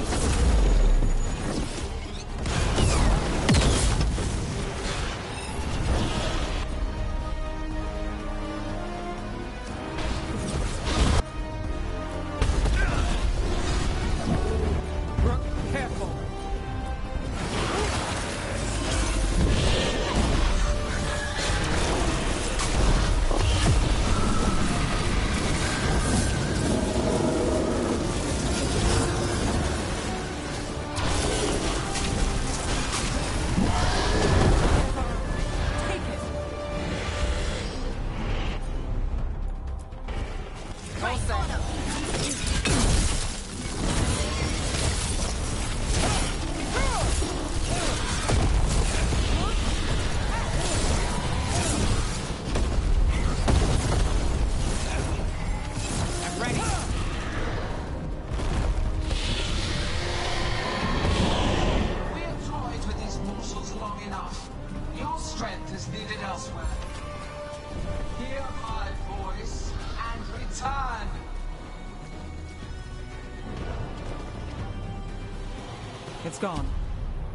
It's gone,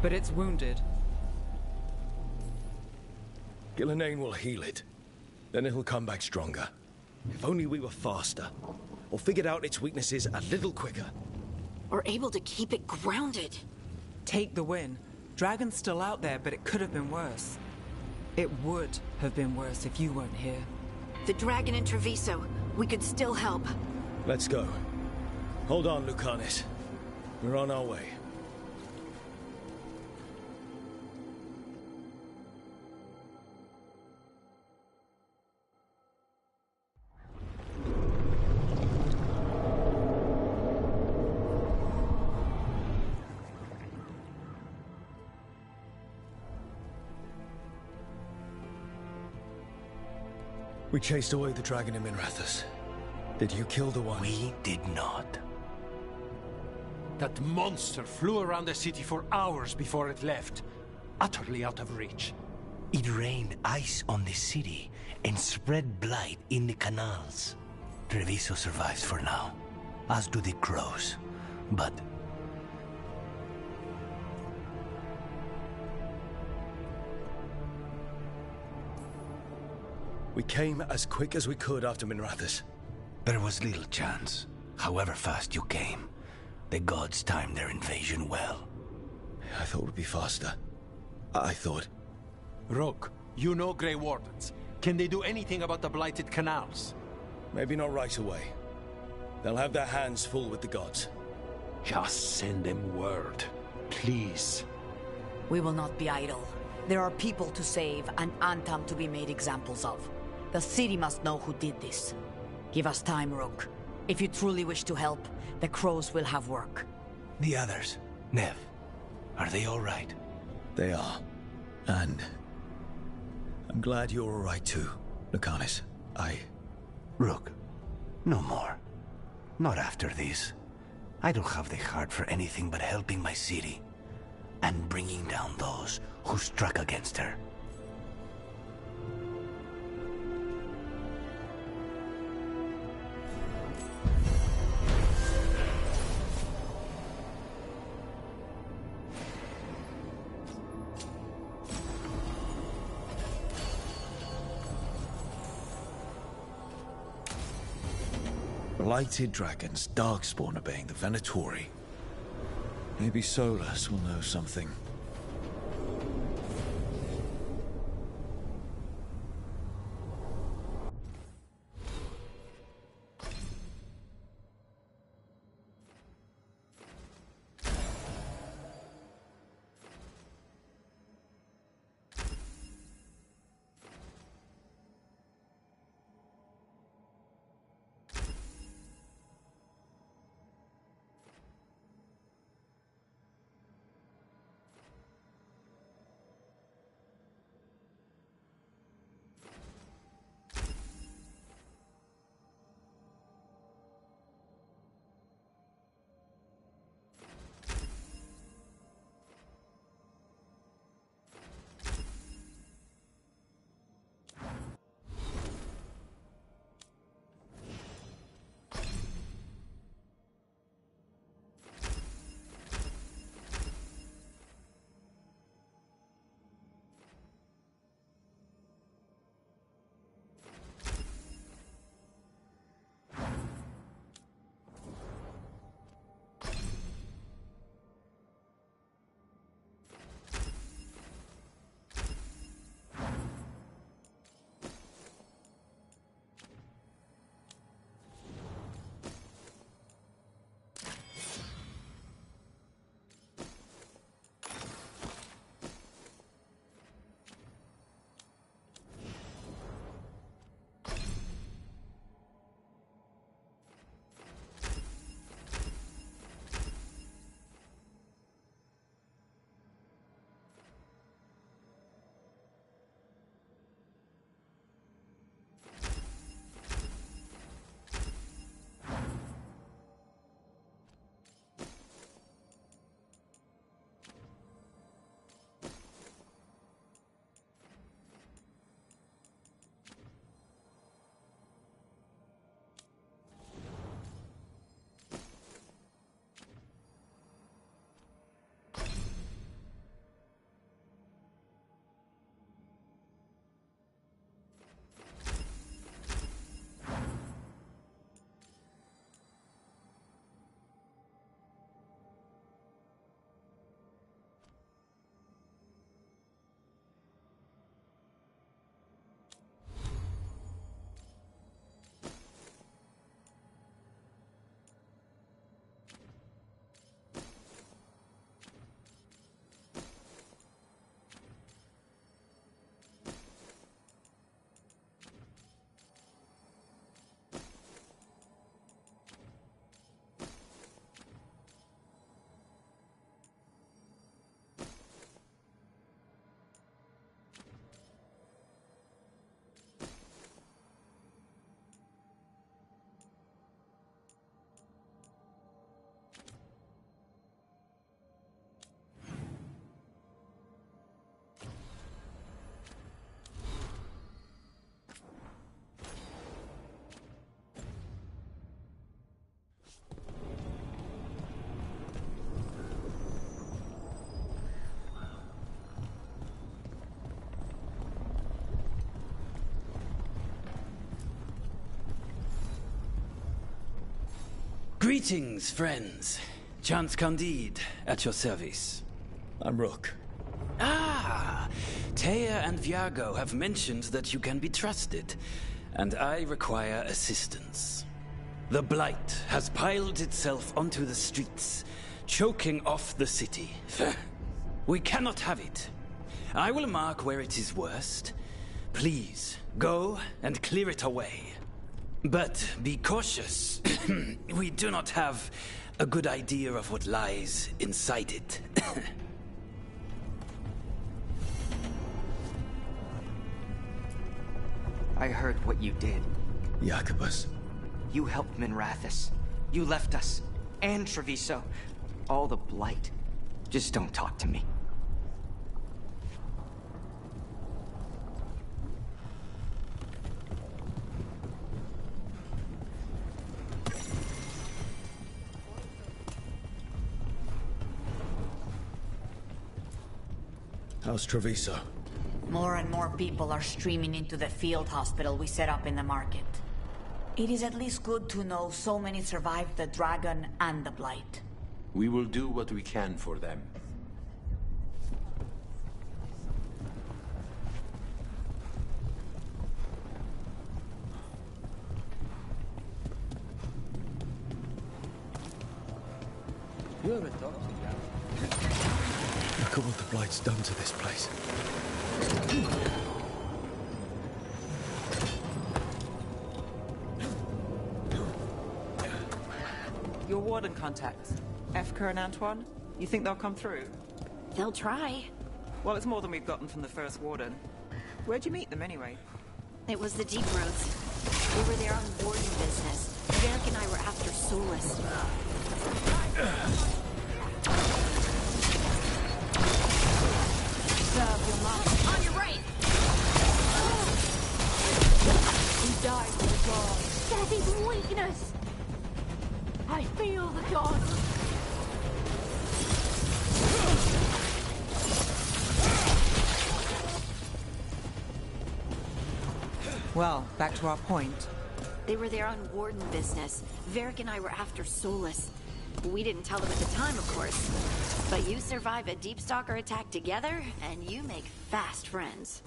but it's wounded. Gillenane will heal it. Then it'll come back stronger. If only we were faster. Or figured out its weaknesses a little quicker. Or able to keep it grounded. Take the win. Dragon's still out there, but it could have been worse. It would have been worse if you weren't here. The dragon in Treviso. We could still help. Let's go. Hold on, Lucanis. We're on our way. We chased away the dragon in Minrathous. Did you kill the one? We did not. That monster flew around the city for hours before it left, utterly out of reach. It rained ice on the city and spread blight in the canals. Treviso survives for now, as do the crows. But we came as quick as we could after Minrathous. there was little chance. However fast you came, the gods timed their invasion well. I thought we'd be faster. I thought... Rook, you know Grey Wardens. Can they do anything about the blighted canals? Maybe not right away. They'll have their hands full with the gods. Just send them word, please. We will not be idle. There are people to save and Antam to be made examples of. The city must know who did this. Give us time, Rook. If you truly wish to help, the crows will have work. The others, Nev, are they all right? They are. And... I'm glad you're all right too, Lucanis. Rook, no more. Not after this. I don't have the heart for anything but helping my city. And bringing down those who struck against her. Blighted dragons, Darkspawn obeying the Venatori. Maybe Solus will know something. Greetings, friends. Chance Candide, at your service. I'm Rook. Ah! Taya and Viago have mentioned that you can be trusted, and I require assistance. The Blight has piled itself onto the streets, choking off the city. We cannot have it. I will mark where it is worst. Please, go and clear it away. But be cautious. We do not have a good idea of what lies inside it. I heard what you did. Jacobus. You helped Minrathis. You left us. And Treviso. All the Blight. Just don't talk to me. How's Treviso? More and more people are streaming into the field hospital we set up in the market. It is at least good to know so many survived the dragon and the Blight. We will do what we can for them. Look at what the Blight's done to this place. Your Warden contacts, Efka and Antoine, you think they'll come through? They'll try. Well, it's more than we've gotten from the first Warden. Where'd you meet them anyway? It was the Deep Roads. We were there on Warden business. Derek and I were after Solus. Serve your master. On your right! We die for the gods. That is weakness. I feel the gods. Well, back to our point. They were there on Warden business. Varric and I were after Solus. We didn't tell them at the time, of course. But you survive a Deep Stalker attack together, and you make fast friends.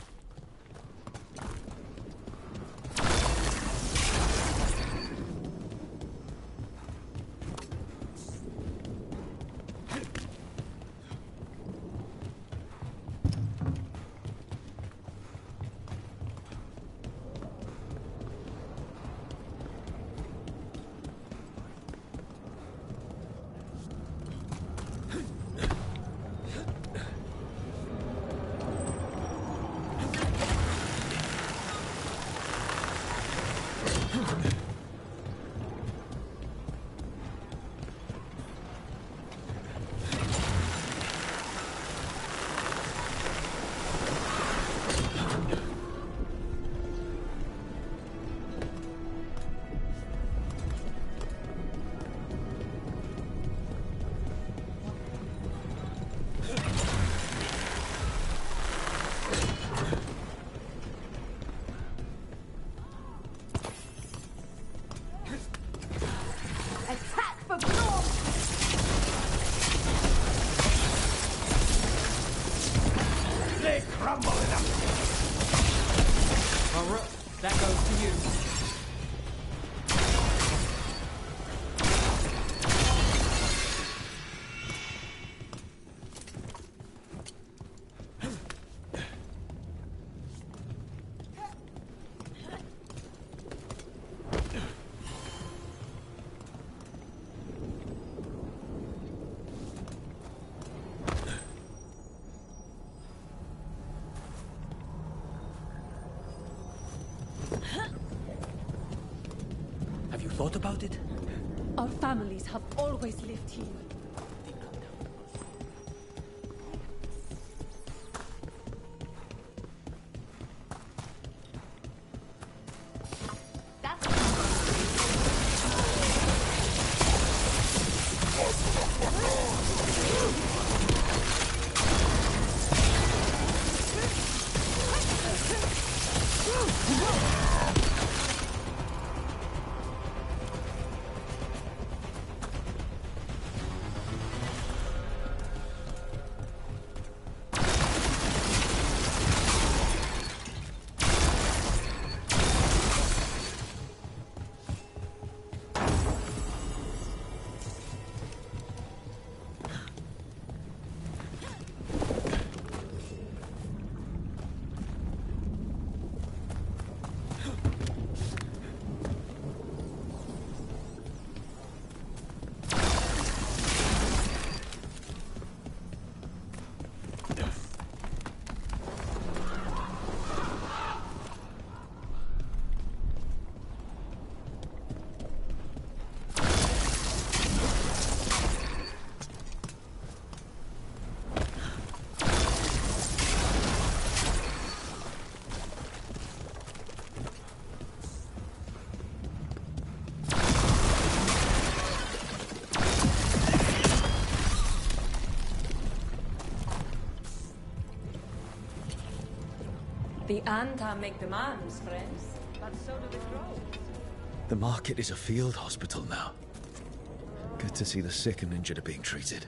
Attack for Gloom! They crumble in them. Well, Rook, that goes to you. Have you thought about it? Our families have always lived here. The Anta make demands, friends, but so do the crows. The market is a field hospital now. Good to see the sick and injured are being treated.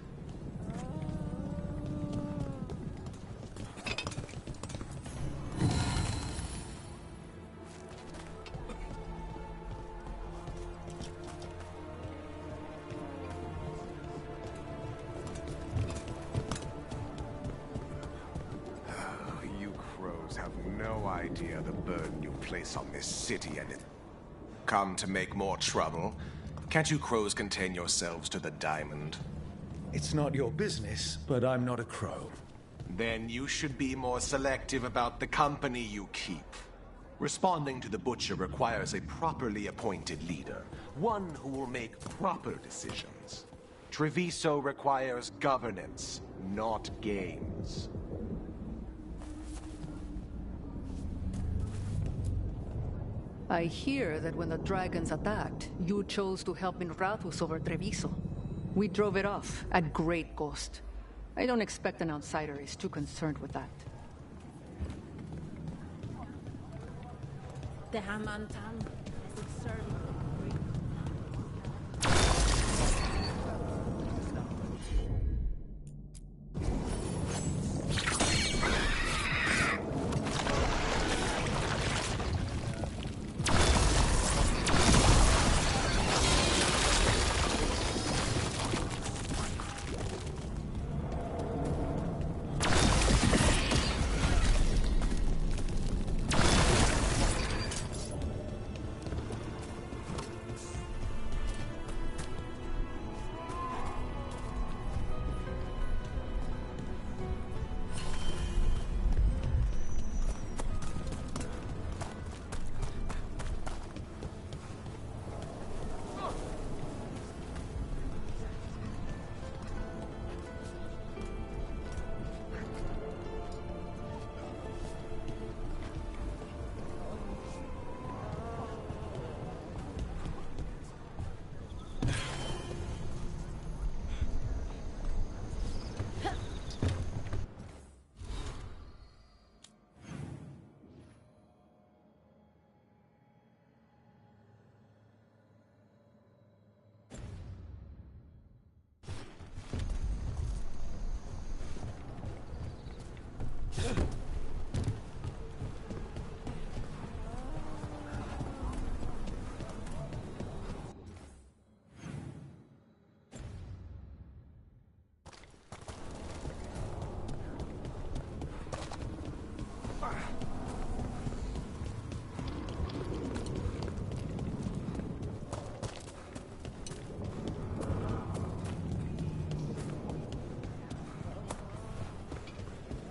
You crows have no idea the burden you place on this city and it... Come to make more trouble? Can't you crows contain yourselves to the diamond? It's not your business, but I'm not a crow. Then you should be more selective about the company you keep. Responding to the Butcher requires a properly appointed leader, one who will make proper decisions. Treviso requires governance, not games. I hear that when the dragons attacked, you chose to help Minrathus over Treviso. We drove it off, at great cost. I don't expect an outsider is too concerned with that. The Hamantan as its servant.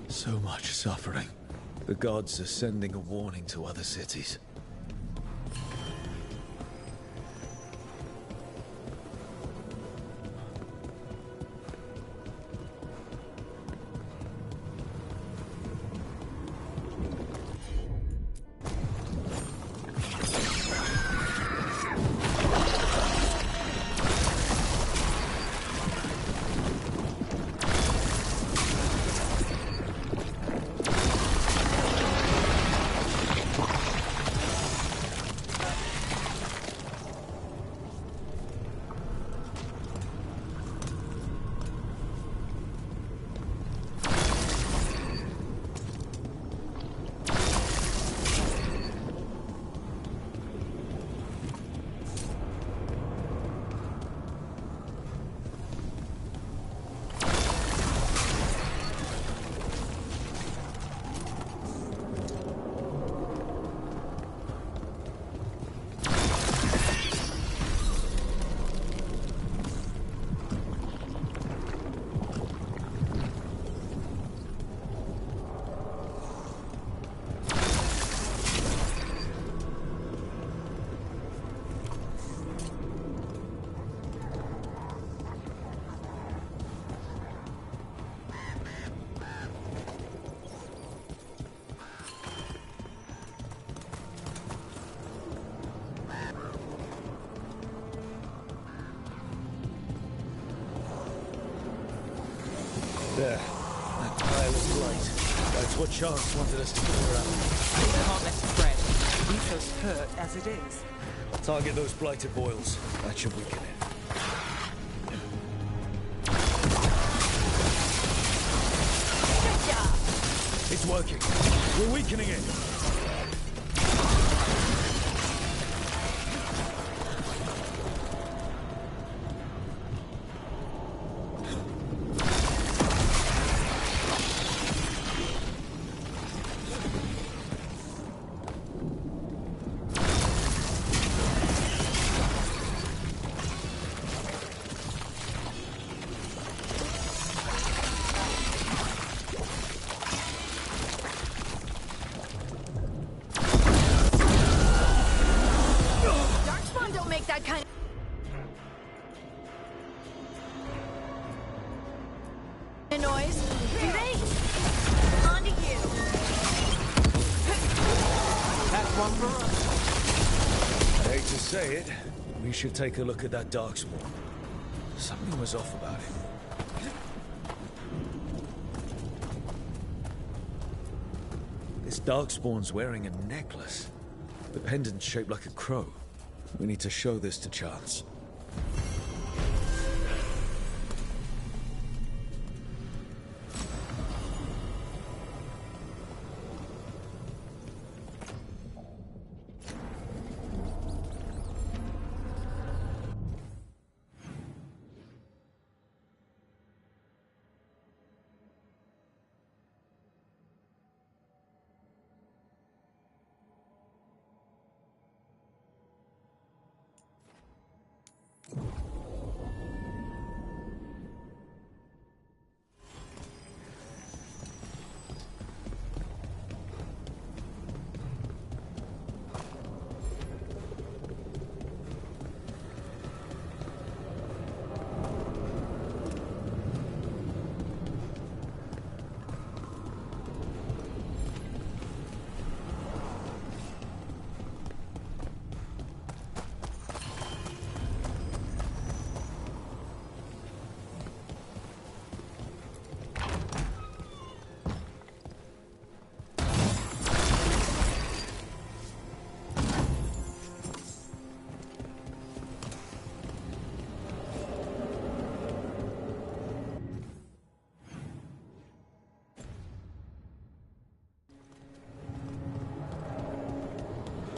So much suffering. The gods are sending a warning to other cities. There. That pile of light. That's what Chance wanted us to clear out. We can't let it spread. Treviso's hurt as it is. Target those blighted boils. That should weaken it. Good job. It's working. We're weakening it. We should take a look at that darkspawn. Something was off about him. This darkspawn's wearing a necklace. The pendant's shaped like a crow. We need to show this to Chance.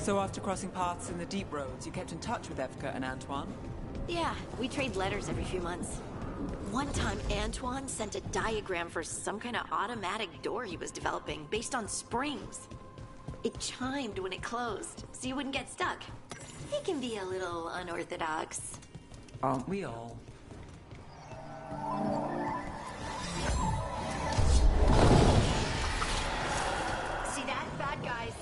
So after crossing paths in the deep roads, you kept in touch with Evka and Antoine? Yeah, we trade letters every few months. One time, Antoine sent a diagram for some kind of automatic door he was developing based on springs. It chimed when it closed, so you wouldn't get stuck. He can be a little unorthodox. Aren't we all? See that? Bad guys.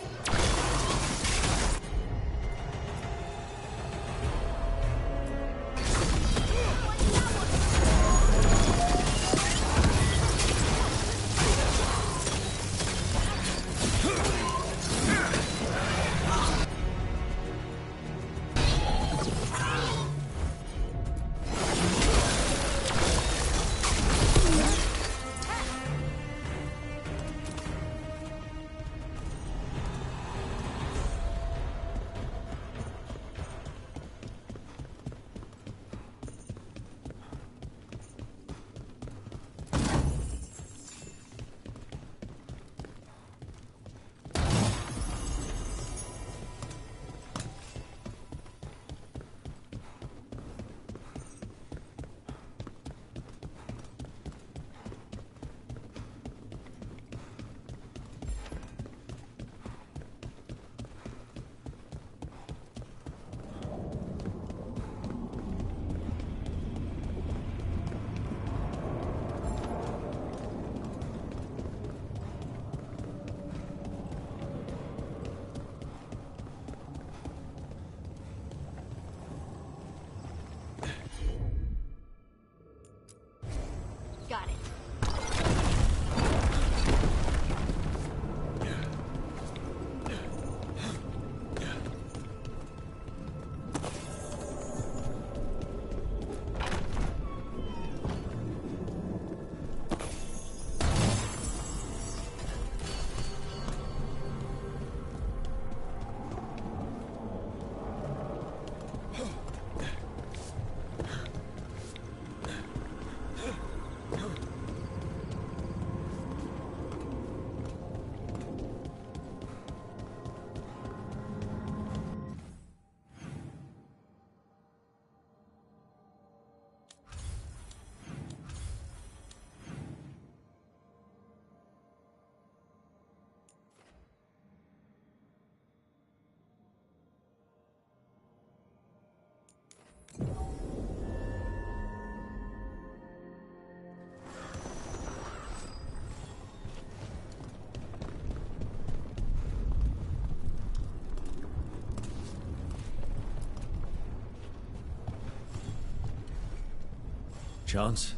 Chance?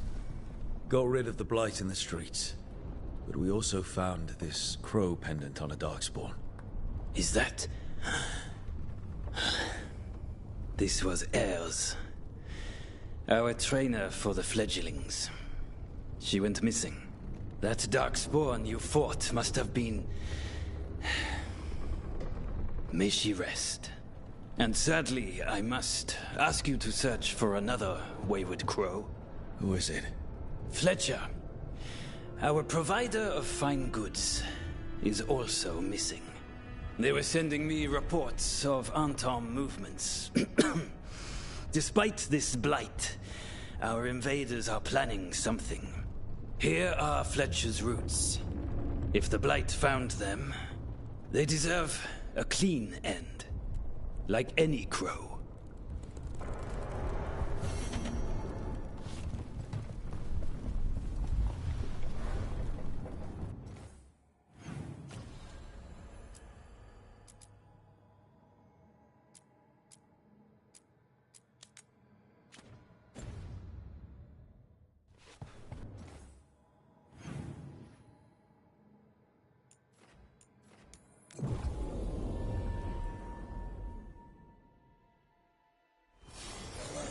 Got rid of the blight in the streets. But we also found this crow pendant on a darkspawn. Is that... This was Ayers, our trainer for the fledglings. She went missing. That darkspawn you fought must have been... May she rest. And sadly, I must ask you to search for another wayward crow. Who is it? Fletcher. Our provider of fine goods is also missing. They were sending me reports of Antom movements. Despite this blight, our invaders are planning something. Here are Fletcher's roots. If the blight found them, they deserve a clean end. Like any crow.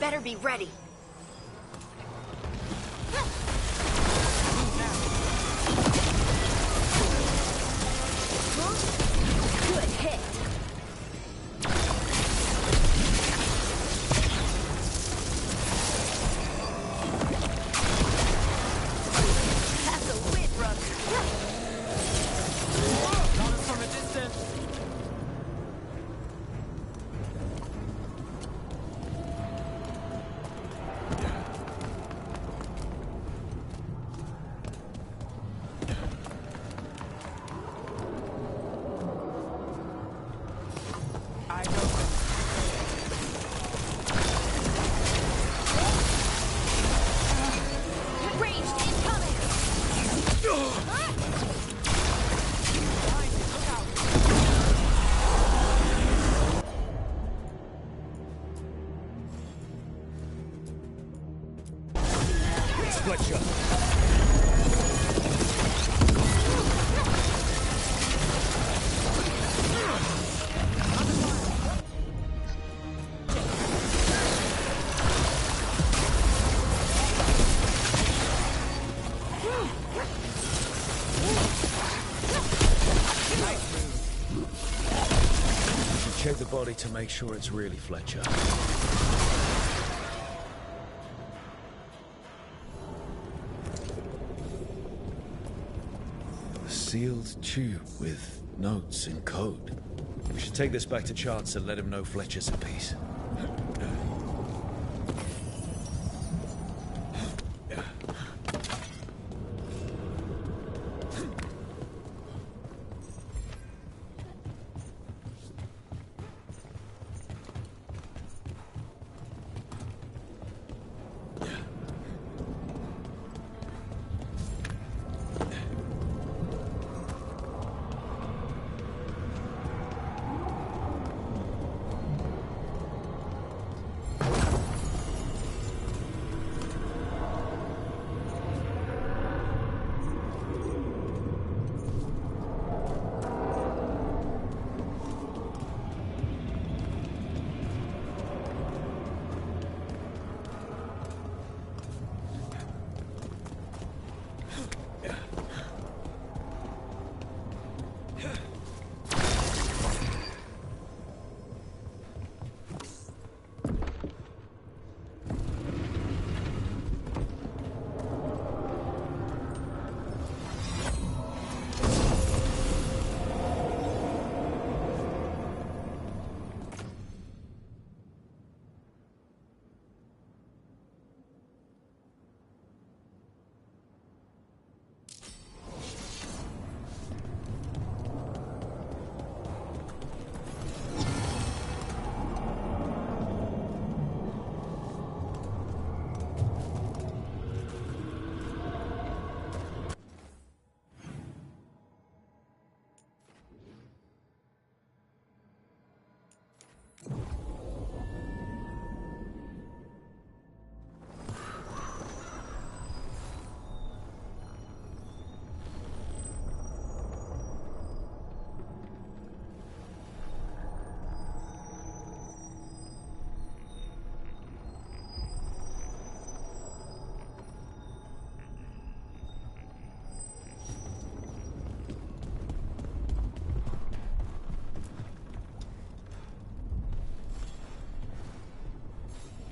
Better be ready. Good hit. That's a win, Rook. Got it from a distance. Fletcher. Check the body to make sure it's really Fletcher. A sealed tube with notes in code. We should take this back to Chance and let him know Fletcher's in peace.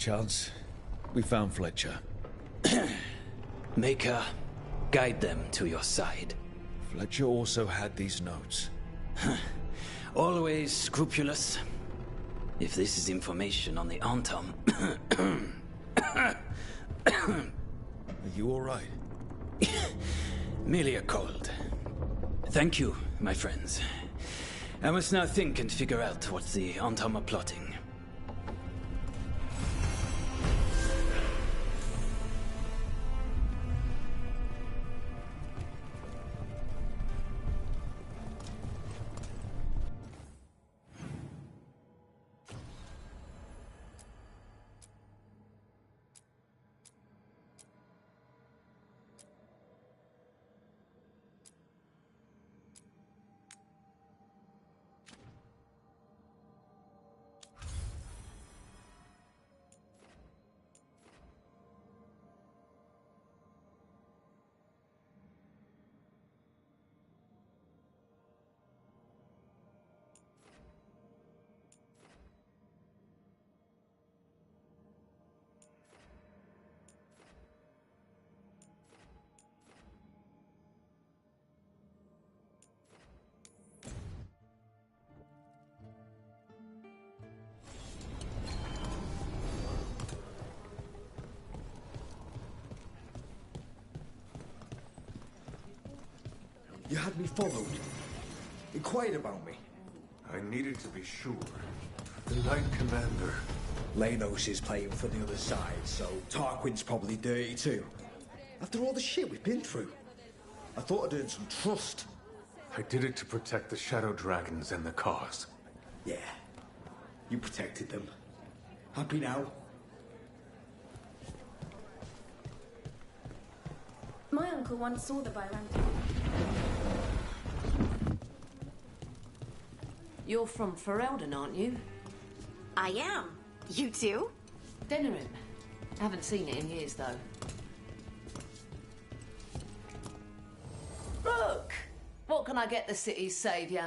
chance. We found Fletcher. Maker, guide them to your side. Fletcher also had these notes. Always scrupulous. If this is information on the Antam... Are you alright? Merely a cold. Thank you, my friends. I must now think and figure out what the Antam are plotting. You had me followed. Inquired about me. I needed to be sure. The Knight Commander. Lanos is playing for the other side, so Tarquin's probably dirty too. After all the shit we've been through. I thought I'd earned some trust. I did it to protect the Shadow Dragons and the cause. Yeah. You protected them. Happy now? My uncle once saw the Byranti. You're from Ferelden, aren't you? I am. You too? Denerim. Haven't seen it in years, though. Look! What can I get the city's saviour?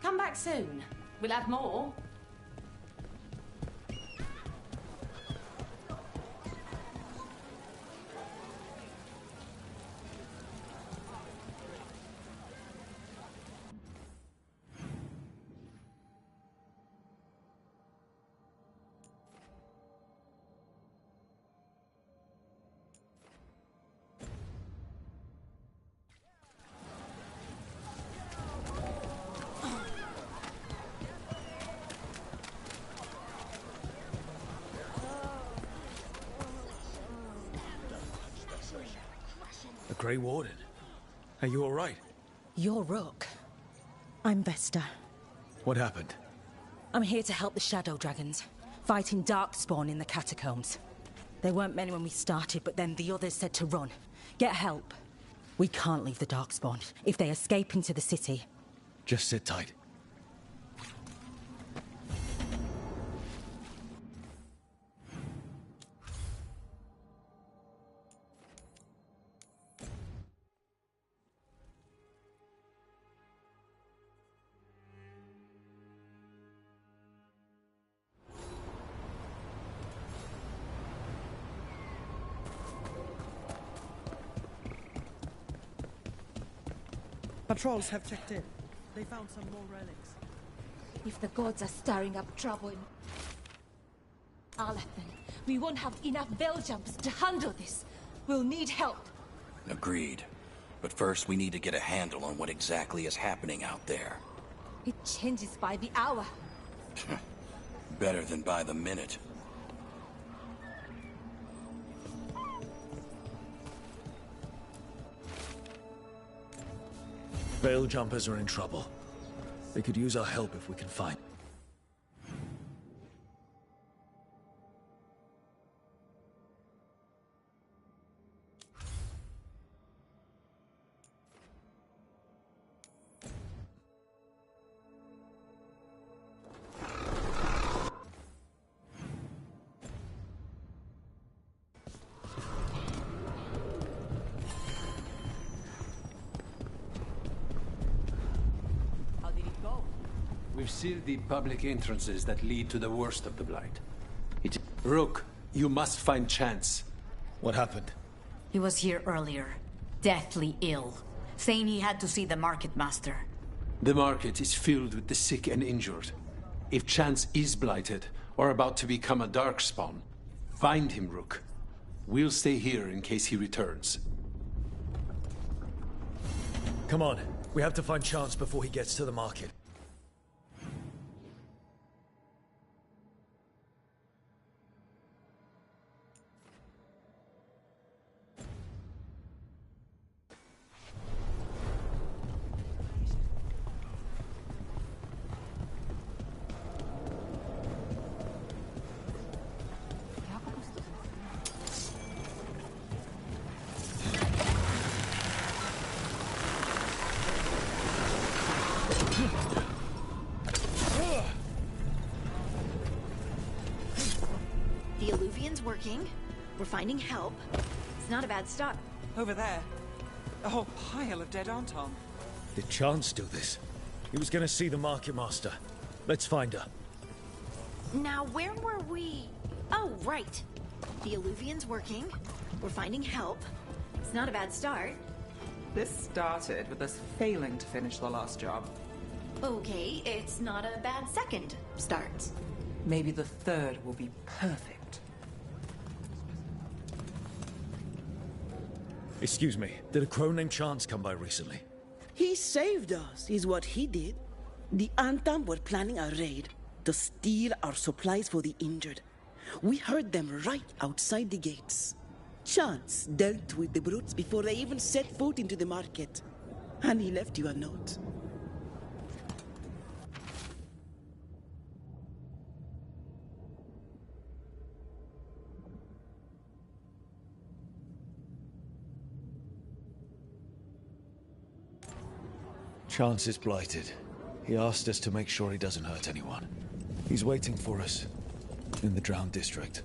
Come back soon. We'll have more. The Grey Warden. Are you alright? You're Rook. I'm Vesta. What happened? I'm here to help the Shadow Dragons, fighting Darkspawn in the catacombs. There weren't many when we started, but then the others said to run. Get help. We can't leave the Darkspawn. If they escape into the city... Just sit tight. Patrols have checked in. They found some more relics. If the gods are stirring up trouble in Alathan, we won't have enough bell jumps to handle this. We'll need help. Agreed. But first we need to get a handle on what exactly is happening out there. It changes by the hour. Better than by the minute. Veil jumpers are in trouble. They could use our help if we can find... We've sealed the public entrances that lead to the worst of the Blight. Rook, you must find Chance. What happened? He was here earlier, deathly ill, saying he had to see the Market Master. The market is filled with the sick and injured. If Chance is blighted, or about to become a Darkspawn, find him, Rook. We'll stay here in case he returns. Come on, we have to find Chance before he gets to the market. The Alluvian's working. We're finding help. It's not a bad start. Over there. A whole pile of dead Anton. Did Chance do this? He was gonna see the Market Master. Let's find her. Now, where were we? Oh, right. The Alluvian's working. We're finding help. It's not a bad start. This started with us failing to finish the last job. Okay, it's not a bad second start. Maybe the third will be perfect. Excuse me, did a crow named Chance come by recently? He saved us, is what he did. The Antam were planning a raid to steal our supplies for the injured. We heard them right outside the gates. Chance dealt with the brutes before they even set foot into the market. And he left you a note. Chance is blighted. He asked us to make sure he doesn't hurt anyone. He's waiting for us in the Drowned District.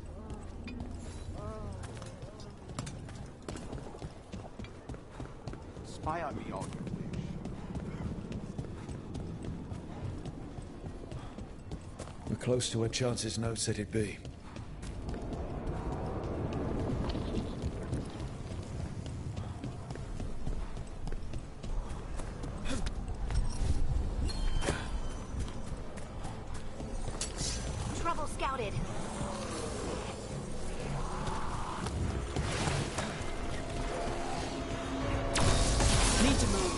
Spy on me all you wish. We're close to where Chance's note said he'd be. Trouble scouted. Need to move.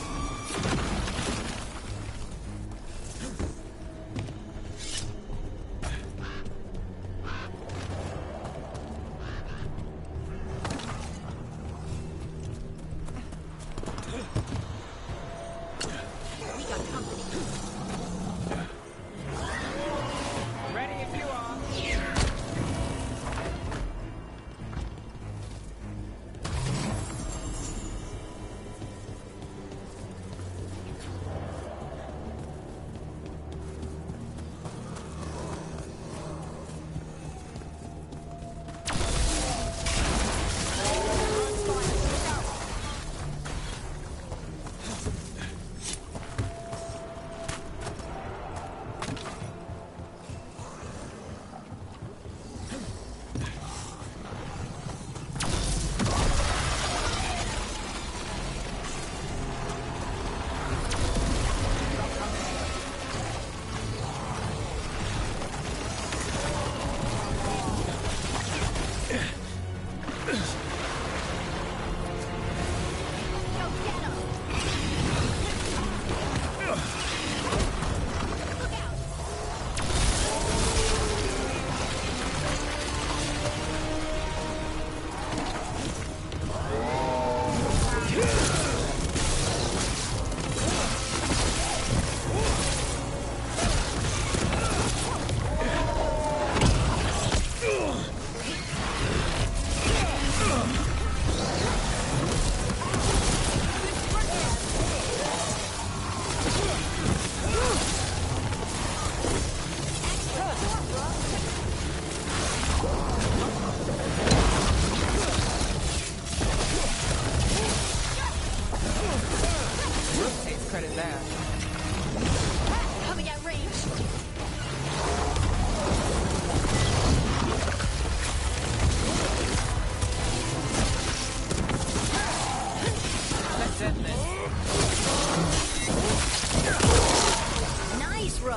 Nice, Rook.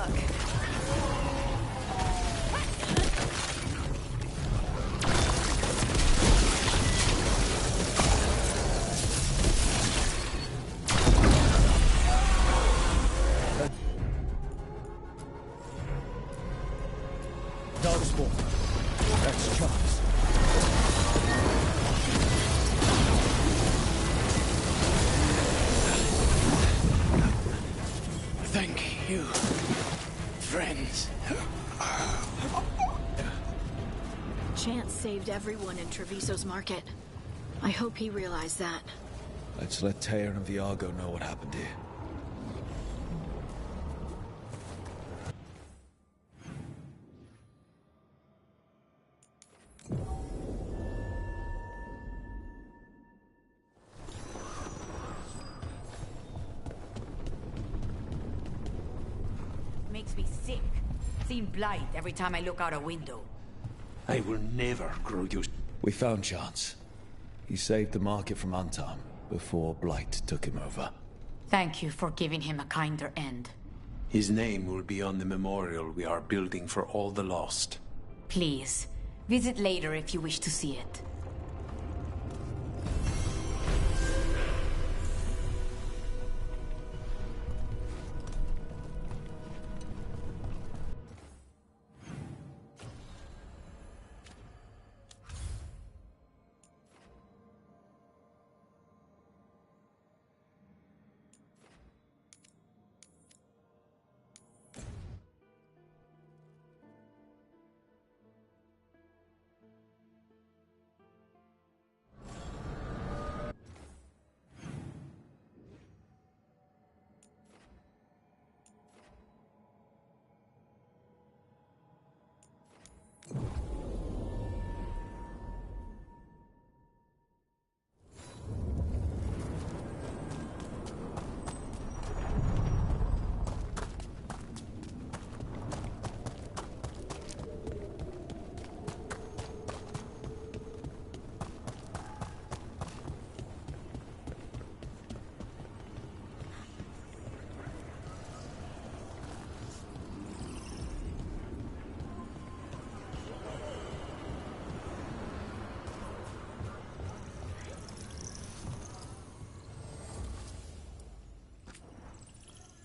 Darkspawn. That's chance. Thank you, friends. Chance saved everyone in Treviso's market. I hope he realized that. Let's let Teir and Viago know what happened here. Makes me sick. Seeing blight every time I look out a window. I will never grow used. We found Chance. He saved the market from Antam before Blight took him over. Thank you for giving him a kinder end. His name will be on the memorial we are building for all the lost. Please, visit later if you wish to see it.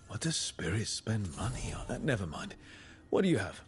What does Spirit spend money on? Never mind. What do you have?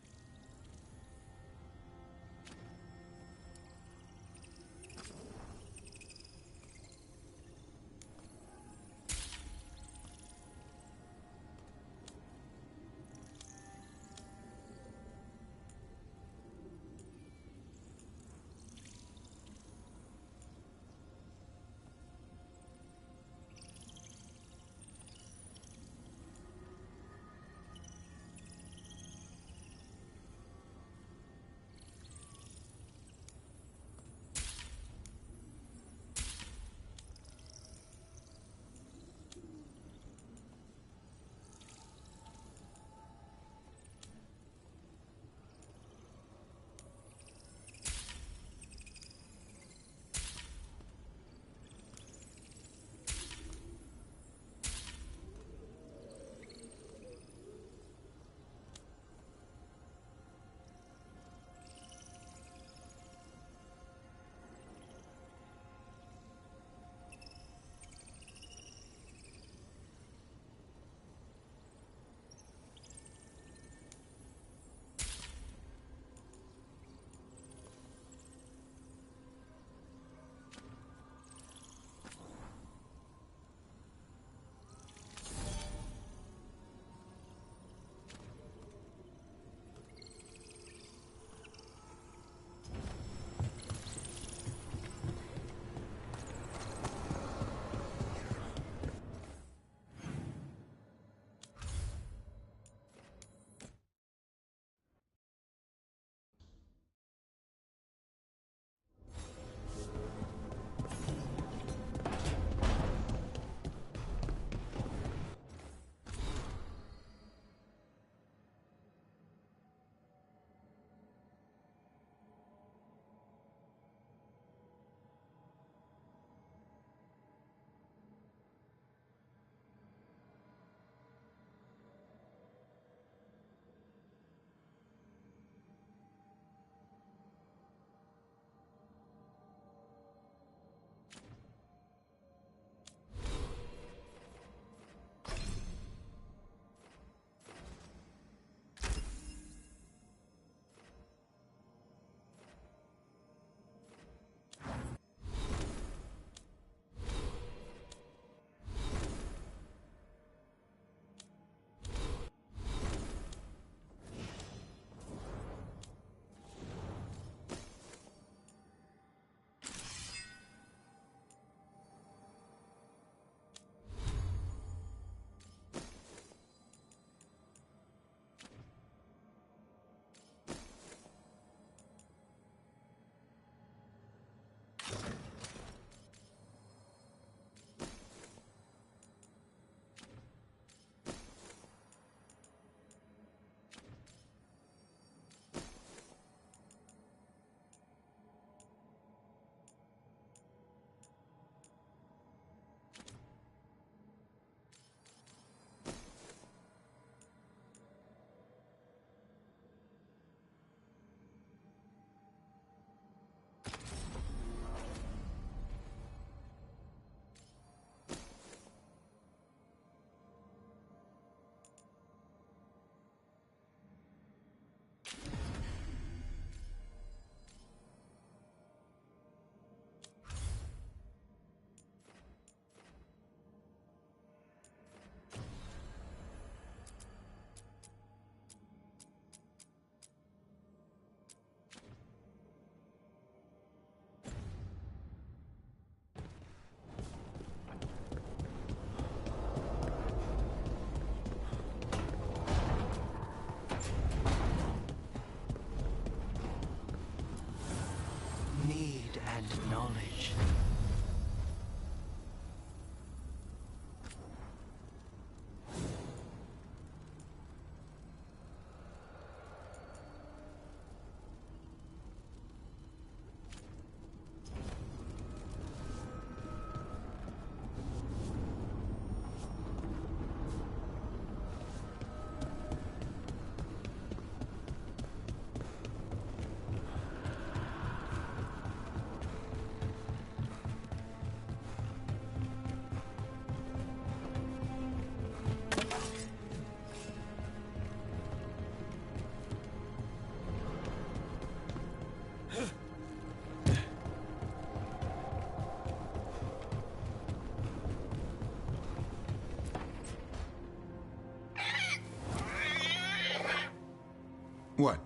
What?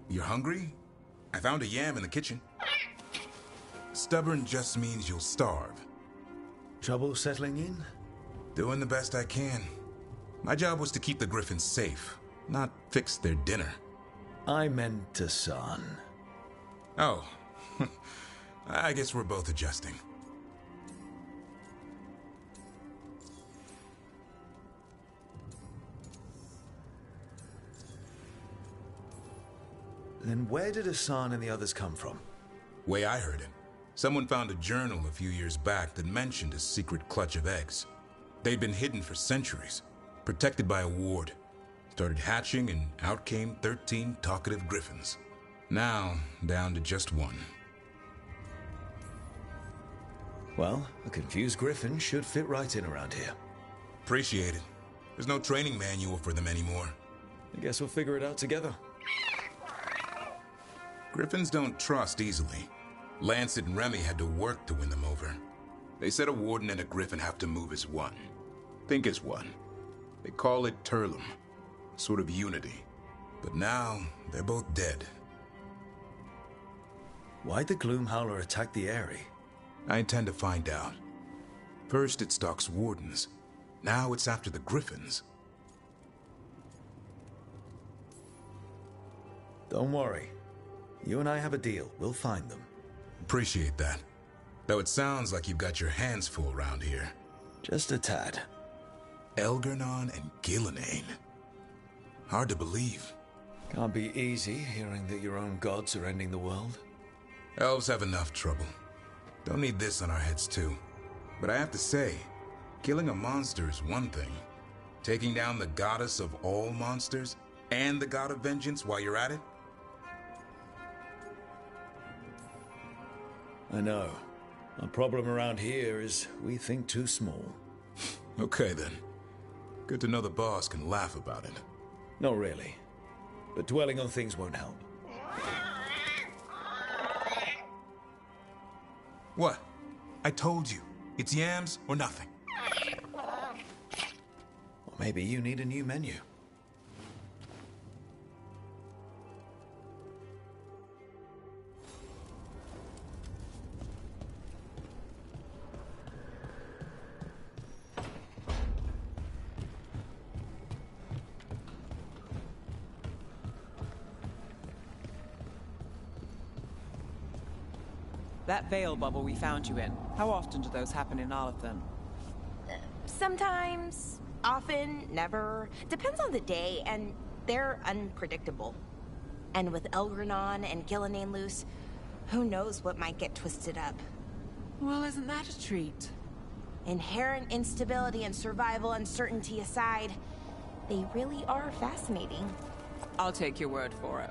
You're hungry? I found a yam in the kitchen. Stubborn just means you'll starve. Trouble settling in? Doing the best I can. My job was to keep the Griffins safe, not fix their dinner. I meant Hassan. Oh. I guess we're both adjusting. Then where did Hassan and the others come from? Way I heard it, someone found a journal a few years back that mentioned a secret clutch of eggs. They'd been hidden for centuries, protected by a ward. Started hatching and out came 13 talkative griffins. Now, down to just one. Well, a confused griffin should fit right in around here. Appreciate it. There's no training manual for them anymore. I guess we'll figure it out together. Griffins don't trust easily. Lancet and Remy had to work to win them over. They said a warden and a griffin have to move as one. Think as one. They call it Turlum. Sort of unity. But now, they're both dead. Why'd the Gloom Howler attack the Eyrie? I intend to find out. First it stalks wardens. Now it's after the griffins. Don't worry. You and I have a deal. We'll find them. Appreciate that. Though it sounds like you've got your hands full around here. Just a tad. Elgernon and Gillenane. Hard to believe. Can't be easy hearing that your own gods are ending the world. Elves have enough trouble. Don't need this on our heads too. But I have to say, killing a monster is one thing. Taking down the goddess of all monsters and the god of vengeance while you're at it? I know. Our problem around here is we think too small. Okay then. Good to know the boss can laugh about it. Not really. But dwelling on things won't help. What? I told you. It's yams or nothing. Or maybe you need a new menu. That veil bubble we found you in, how often do those happen in Arlathan? Sometimes, often, never. Depends on the day, and they're unpredictable. And with Elgernon and Gillenane loose, who knows what might get twisted up. Well, isn't that a treat? Inherent instability and survival uncertainty aside, they really are fascinating. I'll take your word for it.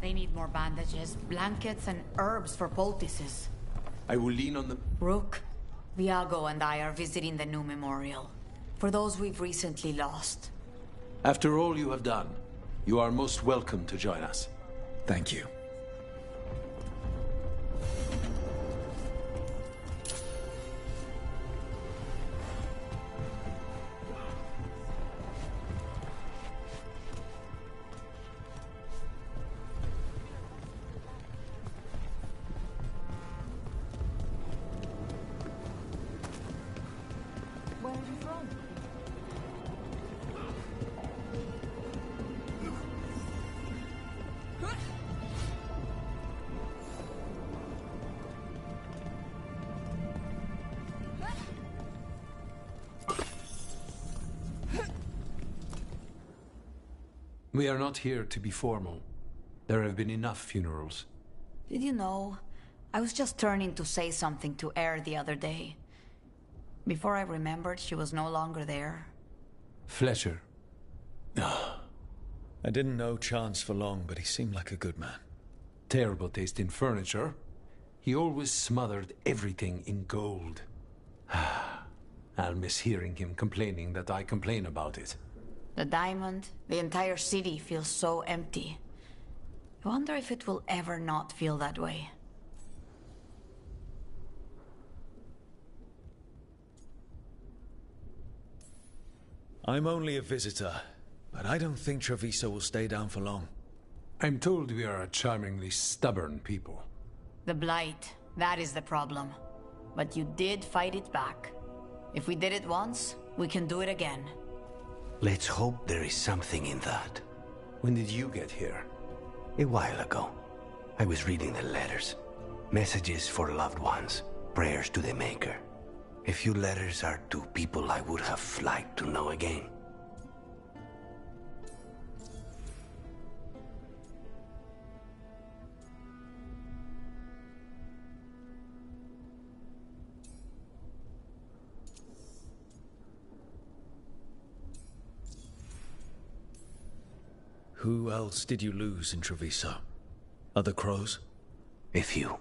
They need more bandages, blankets, and herbs for poultices. I will lean on the... Rook, Viago and I are visiting the new memorial. For those we've recently lost. After all you have done, you are most welcome to join us. Thank you. Where are you from? We are not here to be formal. There have been enough funerals. Did you know? I was just turning to say something to Air the other day. Before I remembered, she was no longer there. Fletcher. I didn't know Chance for long, but he seemed like a good man. Terrible taste in furniture. He always smothered everything in gold. I'll miss hearing him complaining that I complain about it. The diamond, the entire city feels so empty. I wonder if it will ever not feel that way. I'm only a visitor, but I don't think Treviso will stay down for long. I'm told we are a charmingly stubborn people. The Blight, that is the problem. But you did fight it back. If we did it once, we can do it again. Let's hope there is something in that. When did you get here? A while ago. I was reading the letters. Messages for loved ones. Prayers to the Maker. A few letters are to people I would have liked to know again. Who else did you lose in Treviso? Other crows? A few.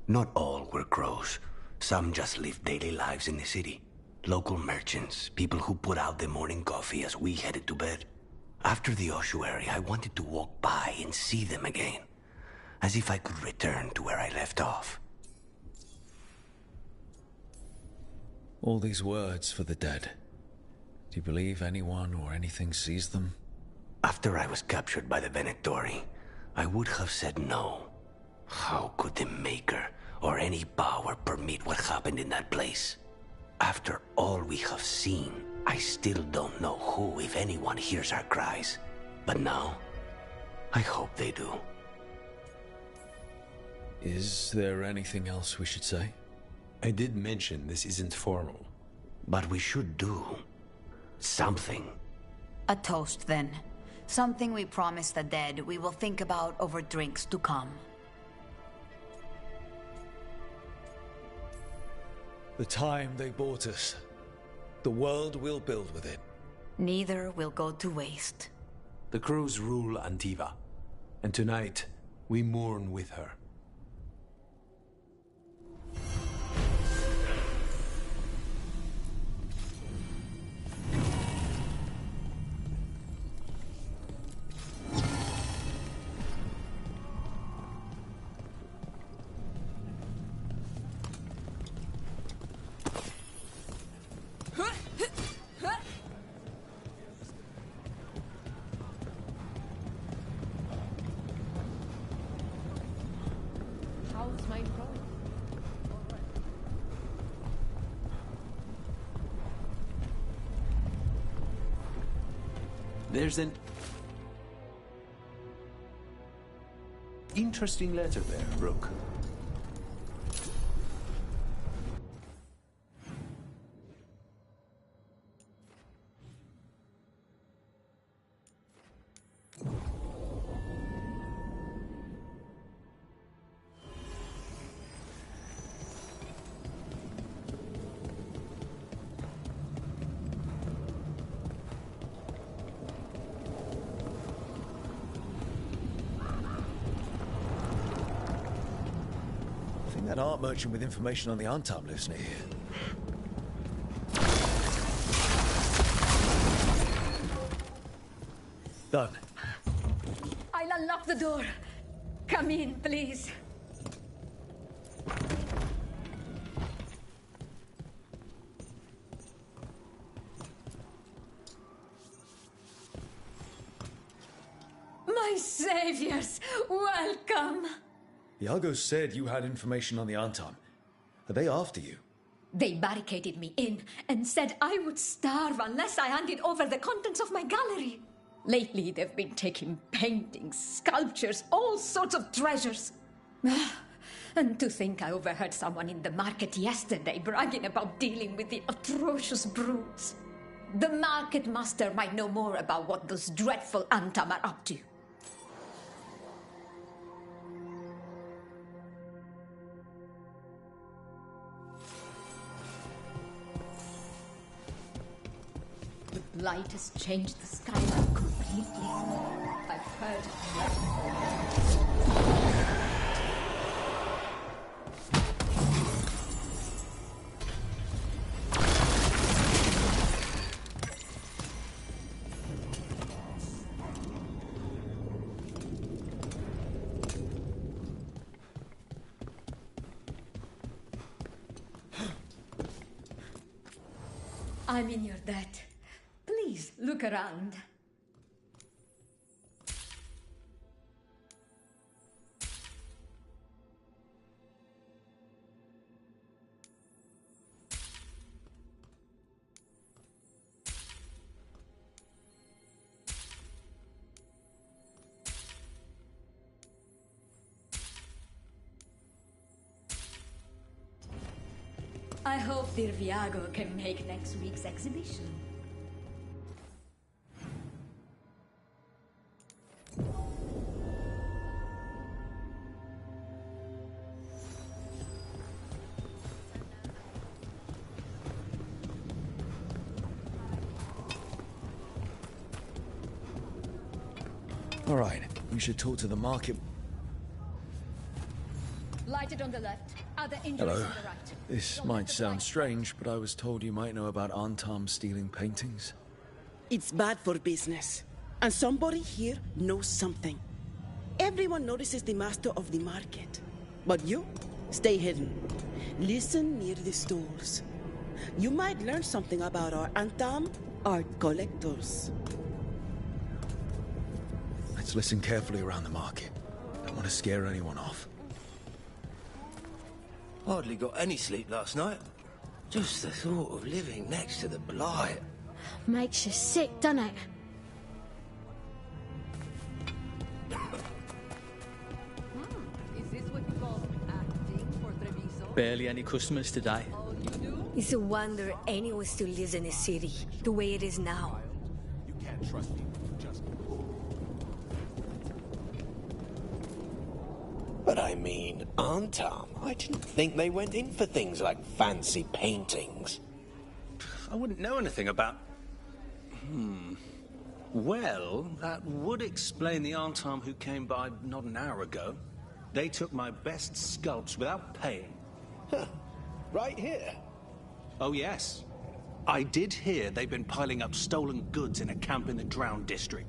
Not all were crows. Some just lived daily lives in the city. Local merchants, people who put out the morning coffee as we headed to bed. After the ossuary, I wanted to walk by and see them again. As if I could return to where I left off. All these words for the dead. Do you believe anyone or anything sees them? After I was captured by the Venatori, I would have said no. How could the Maker or any power permit what happened in that place? After all we have seen, I still don't know who, if anyone, hears our cries. But now, I hope they do. Is there anything else we should say? I did mention this isn't formal. But we should do something. A toast, then. Something we promise the dead we will think about over drinks to come. The time they bought us. The world we'll build with it. Neither will go to waste. The crows rule Antiva, and tonight we mourn with her. There's an interesting letter there, Rook. That art merchant with information on the Antam lives near here. Done. I'll unlock the door. Come in, please. My saviors, welcome. Iago said you had information on the Antam. Are they after you? They barricaded me in and said I would starve unless I handed over the contents of my gallery. Lately, they've been taking paintings, sculptures, all sorts of treasures. And to think I overheard someone in the market yesterday bragging about dealing with the atrocious brutes. The market master might know more about what those dreadful Antam are up to. Blight has changed the skyline completely. I've heard. I'm in your debt. Please, look around. I hope Dir Viago can make next week's exhibition. All right, we should talk to the market. Lighted on the left. Other injuries Hello. on the right. This might sound strange, but I was told you might know about Antam stealing paintings. It's bad for business. And somebody here knows something. Everyone notices the master of the market. But you, stay hidden. Listen near the stalls. You might learn something about our Antam art collectors. Let's listen carefully around the market. Don't want to scare anyone off. Hardly got any sleep last night. Just the thought of living next to the Blight. Makes you sick, doesn't it? Is this what you call acting for Treviso? Barely any customers today. It's a wonder anyone still lives in the city, the way it is now. You can't trust people who just... But I mean, Antam, I didn't think they went in for things like fancy paintings. I wouldn't know anything about... Well, that would explain the Antam who came by not an hour ago. They took my best sculpts without paying. Right here? Oh, yes. I did hear they've been piling up stolen goods in a camp in the Drowned district.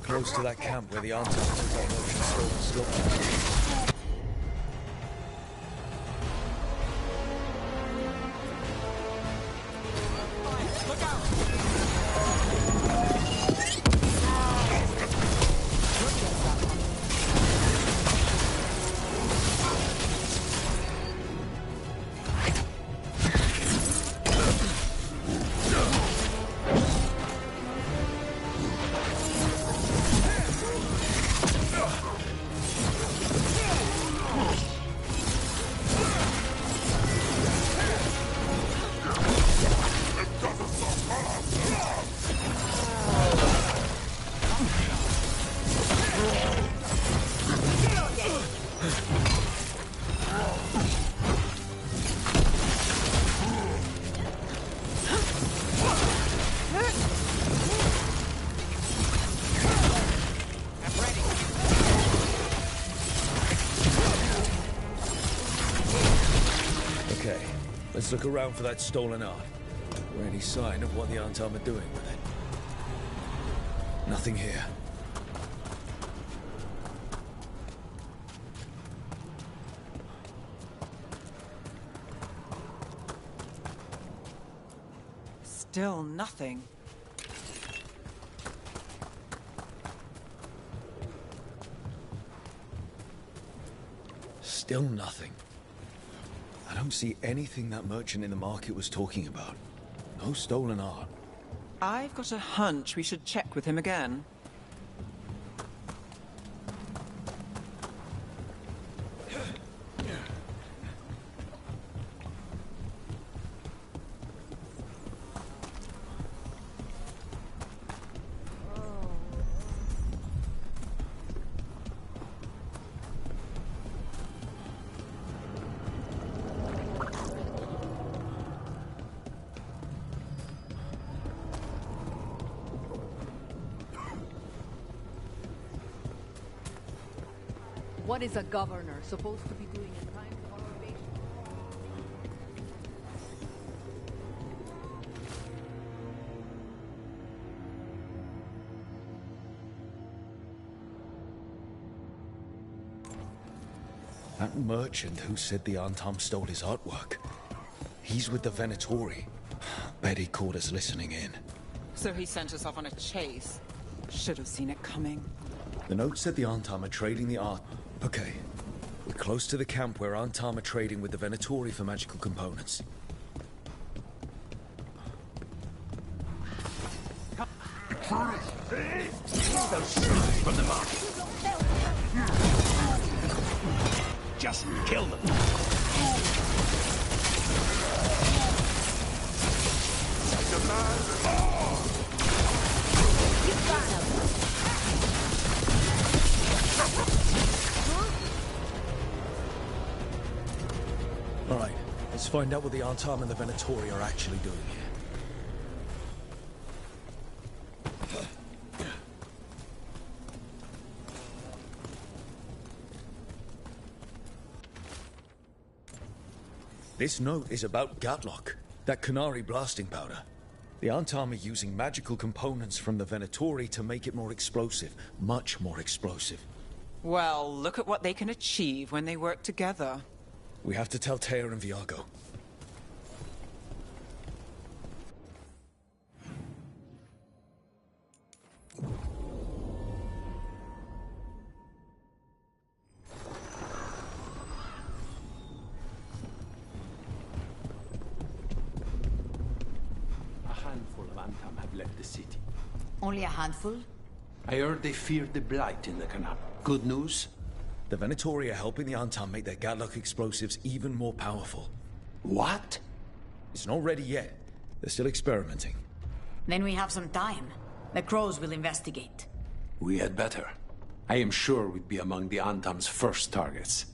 Close to that camp where the Antam took out merchant stolen sculptures. Look out! Let's look around for that stolen art. Or any sign of what the Antam are doing with it. Nothing here. Still nothing. Still nothing. I don't see anything that merchant in the market was talking about. No stolen art. I've got a hunch we should check with him again. What is a governor supposed to be doing in times of elevation? That merchant who said the Antam stole his artwork. He's with the Venatori. Bet he caught us listening in. So he sent us off on a chase. Should have seen it coming. The note said the Antam are trading the art. Okay. We're close to the camp where Antam are trading with the Venatori for magical components. From the market. Just kill them. You got him. All right, let's find out what the Antam and the Venatori are actually doing here. This note is about Gatlock, that Canary blasting powder. The Antam are using magical components from the Venatori to make it more explosive, much more explosive. Well, look at what they can achieve when they work together. We have to tell Teia and Viago. A handful of Antam have left the city. Only a handful? I heard they feared the Blight in the canal. Good news? The Venatori are helping the Antam make their Gatlock explosives even more powerful. What? It's not ready yet. They're still experimenting. Then we have some time. The Crows will investigate. We had better. I am sure we'd be among the Antam's first targets.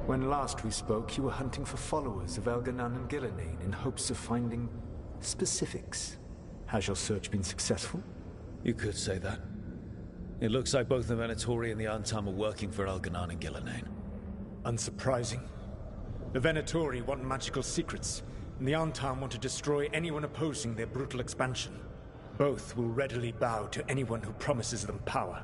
When last we spoke, you were hunting for followers of Elganan and Gillenane in hopes of finding specifics. Has your search been successful? You could say that. It looks like both the Venatori and the Antam are working for Elganan and Gillenane. Unsurprising. The Venatori want magical secrets, and the Antam want to destroy anyone opposing their brutal expansion. Both will readily bow to anyone who promises them power.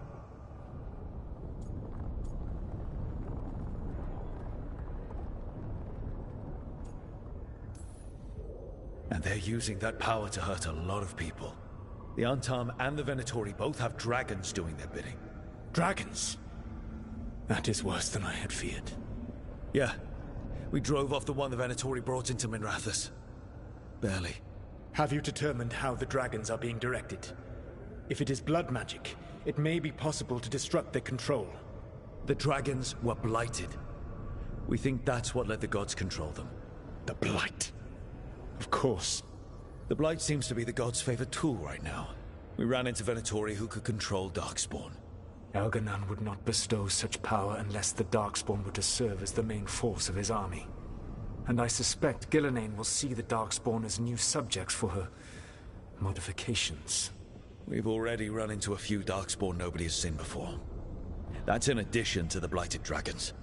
And they're using that power to hurt a lot of people. The Antam and the Venatori both have dragons doing their bidding. Dragons? That is worse than I had feared. Yeah. We drove off the one the Venatori brought into Minrathous. Barely. Have you determined how the dragons are being directed? If it is blood magic, it may be possible to disrupt their control. The dragons were blighted. We think that's what let the gods control them. The Blight. Of course. The Blight seems to be the gods' favorite tool right now. We ran into Venatori who could control Darkspawn. Elganon would not bestow such power unless the Darkspawn were to serve as the main force of his army. And I suspect Gillenane will see the Darkspawn as new subjects for her modifications. We've already run into a few Darkspawn nobody has seen before. That's in addition to the blighted dragons.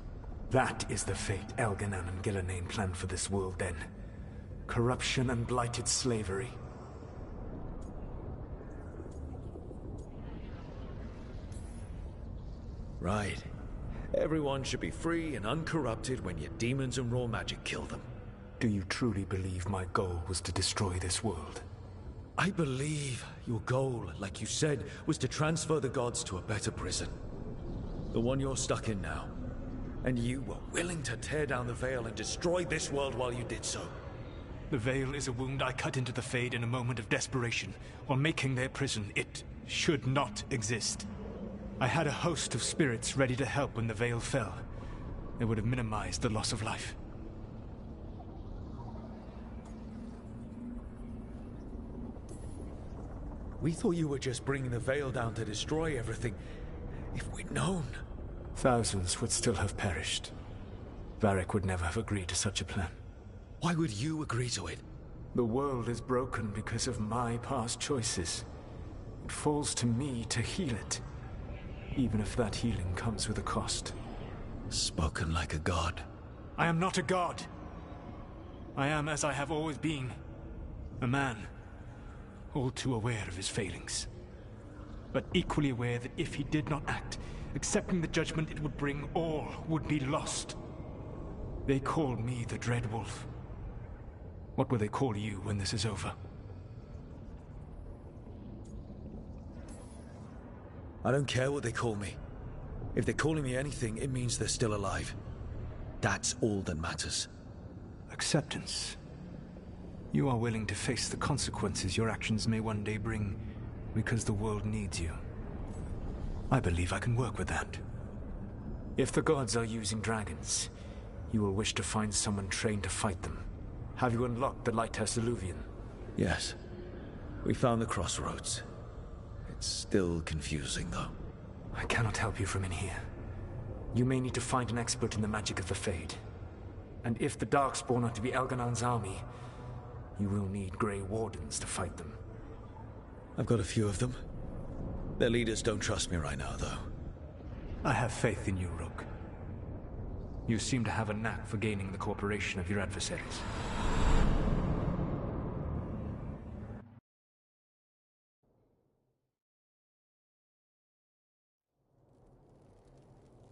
That is the fate Elganon and Gillenane planned for this world then. Corruption and blighted slavery. Right. Everyone should be free and uncorrupted when your demons and raw magic kill them. Do you truly believe my goal was to destroy this world? I believe your goal, like you said, was to transfer the gods to a better prison. The one you're stuck in now. And you were willing to tear down the Veil and destroy this world while you did so. The Veil is a wound I cut into the Fade in a moment of desperation, while making their prison. It should not exist. I had a host of spirits ready to help when the Veil fell. They would have minimized the loss of life. We thought you were just bringing the Veil down to destroy everything. If we'd known... Thousands would still have perished. Varric would never have agreed to such a plan. Why would you agree to it? The world is broken because of my past choices. It falls to me to heal it. Even if that healing comes with a cost. Spoken like a god. I am not a god. I am as I have always been. A man. All too aware of his failings. But equally aware that if he did not act, accepting the judgment it would bring, all would be lost. They call me the Dread Wolf. What will they call you when this is over? I don't care what they call me. If they're calling me anything, it means they're still alive. That's all that matters. Acceptance. You are willing to face the consequences your actions may one day bring because the world needs you. I believe I can work with that. If the gods are using dragons, you will wish to find someone trained to fight them. Have you unlocked the Lighthouse Illuvian? Yes. We found the crossroads. It's still confusing, though. I cannot help you from in here. You may need to find an expert in the magic of the Fade. And if the Darkspawn are to be Elganon's army, you will need Grey Wardens to fight them. I've got a few of them. Their leaders don't trust me right now, though. I have faith in you, Rook. You seem to have a knack for gaining the cooperation of your adversaries.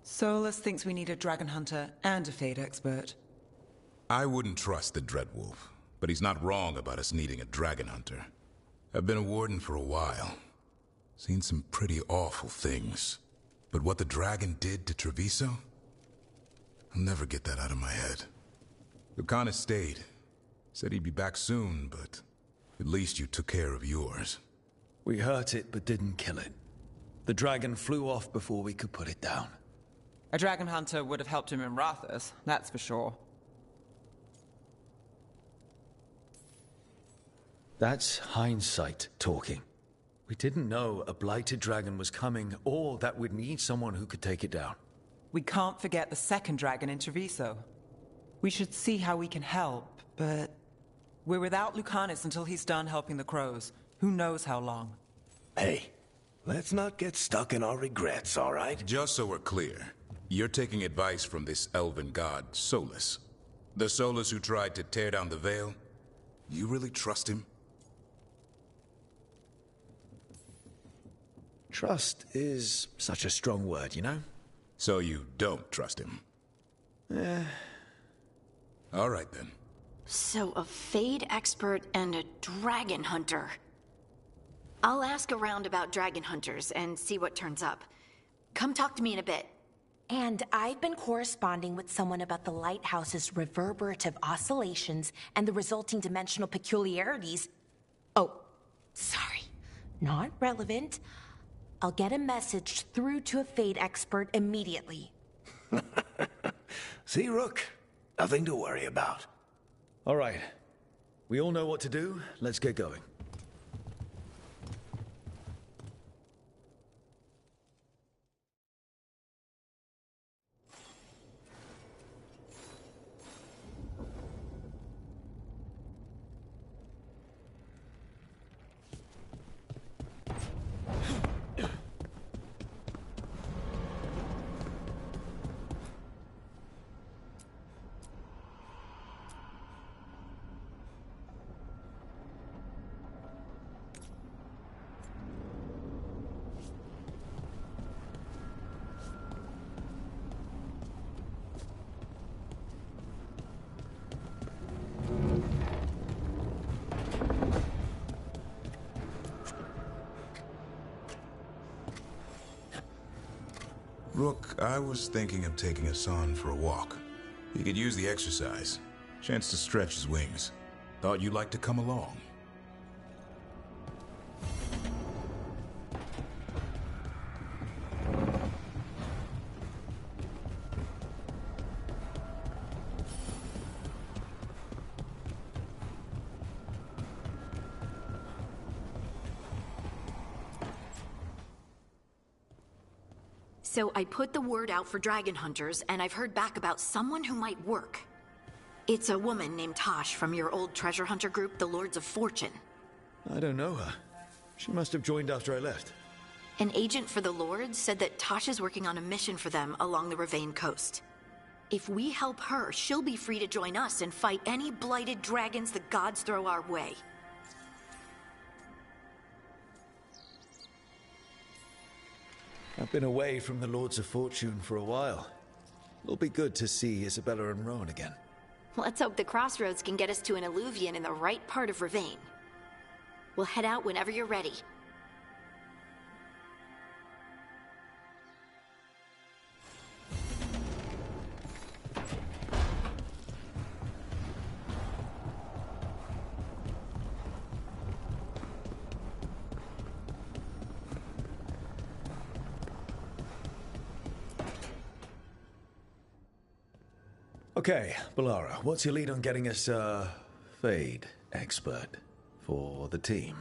Solus thinks we need a dragon hunter and a Fade expert. I wouldn't trust the Dreadwolf, but he's not wrong about us needing a dragon hunter. I've been a warden for a while. Seen some pretty awful things. But what the dragon did to Treviso? I'll never get that out of my head. Lucanus stayed. Said he'd be back soon, but at least you took care of yours. We hurt it, but didn't kill it. The dragon flew off before we could put it down. A dragon hunter would have helped him in Rathus, that's for sure. That's hindsight talking. We didn't know a blighted dragon was coming, or that we'd need someone who could take it down. We can't forget the second dragon in Treviso. We should see how we can help, but... we're without Lucanus until he's done helping the crows. Who knows how long? Hey, let's not get stuck in our regrets, all right? Just so we're clear, you're taking advice from this elven god, Solus. The Solus who tried to tear down the Veil? You really trust him? Trust is such a strong word, you know? So you don't trust him? All right, then. So, a Fade expert and a dragon hunter. I'll ask around about dragon hunters and see what turns up. Come talk to me in a bit. And I've been corresponding with someone about the lighthouse's reverberative oscillations and the resulting dimensional peculiarities. Oh, sorry. Not relevant. I'll get a message through to a Fade expert immediately. See, Rook? Nothing to worry about. All right. We all know what to do. Let's get going. Rook, I was thinking of taking Hassan for a walk. He could use the exercise. Chance to stretch his wings. Thought you'd like to come along. So I put the word out for dragon hunters, and I've heard back about someone who might work. It's a woman named Tosh from your old treasure hunter group, the Lords of Fortune. I don't know her. She must have joined after I left. An agent for the Lords said that Tosh is working on a mission for them along the Ravane coast. If we help her, she'll be free to join us and fight any blighted dragons the gods throw our way. I've been away from the Lords of Fortune for a while. It'll be good to see Isabella and Rowan again. Let's hope the crossroads can get us to an alluvion in the right part of Ravane. We'll head out whenever you're ready. Okay, Balara, what's your lead on getting us a Fade expert for the team?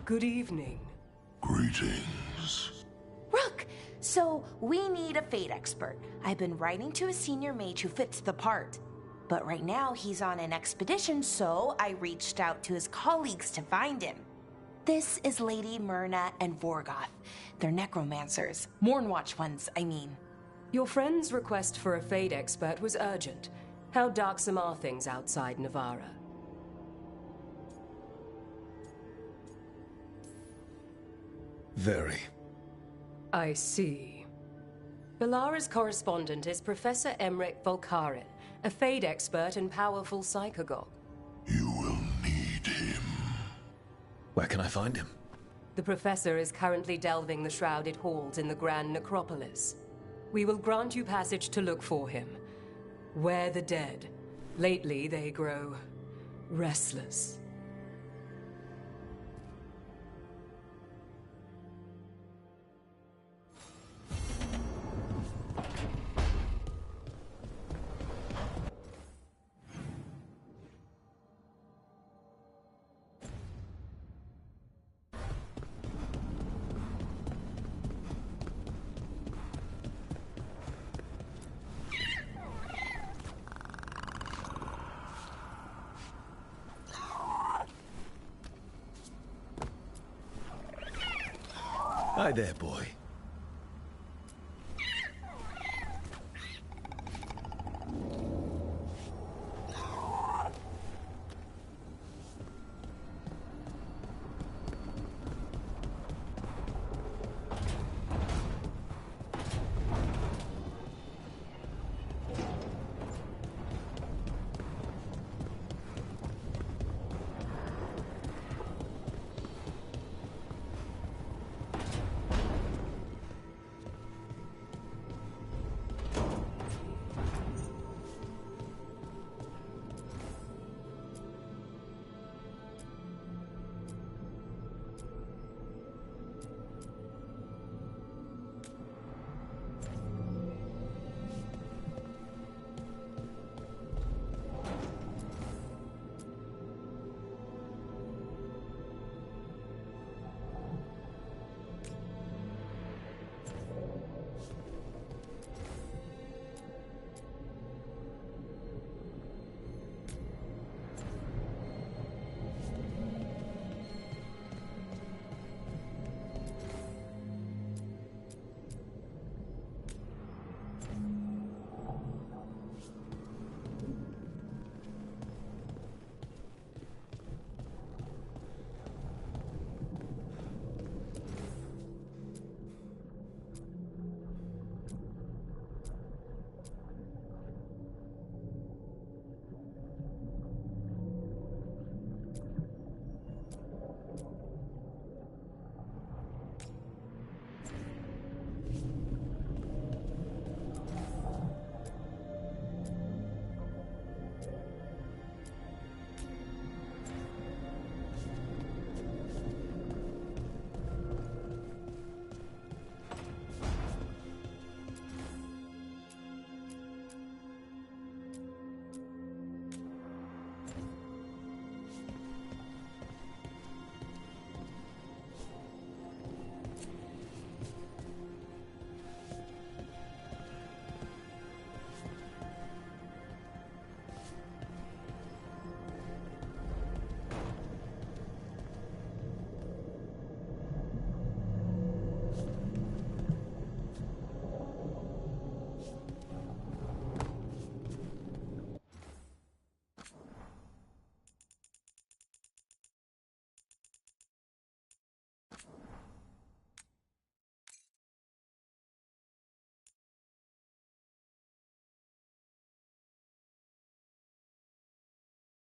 Good evening. Greetings. Rook! So, we need a Fade expert. I've been writing to a senior mage who fits the part. But right now, he's on an expedition, so I reached out to his colleagues to find him. This is Lady Myrna and Vorgoth. They're necromancers. Mournwatch ones, I mean. Your friend's request for a Fade expert was urgent. How darksome are things outside Navarra? Very. I see. Balara's correspondent is Professor Emmerich Volkarin, a Fade expert and powerful psychagogue. You will need him. Where can I find him? The Professor is currently delving the shrouded halls in the Grand Necropolis. We will grant you passage to look for him. Where the dead. Lately, they grow restless. Hi there, boy.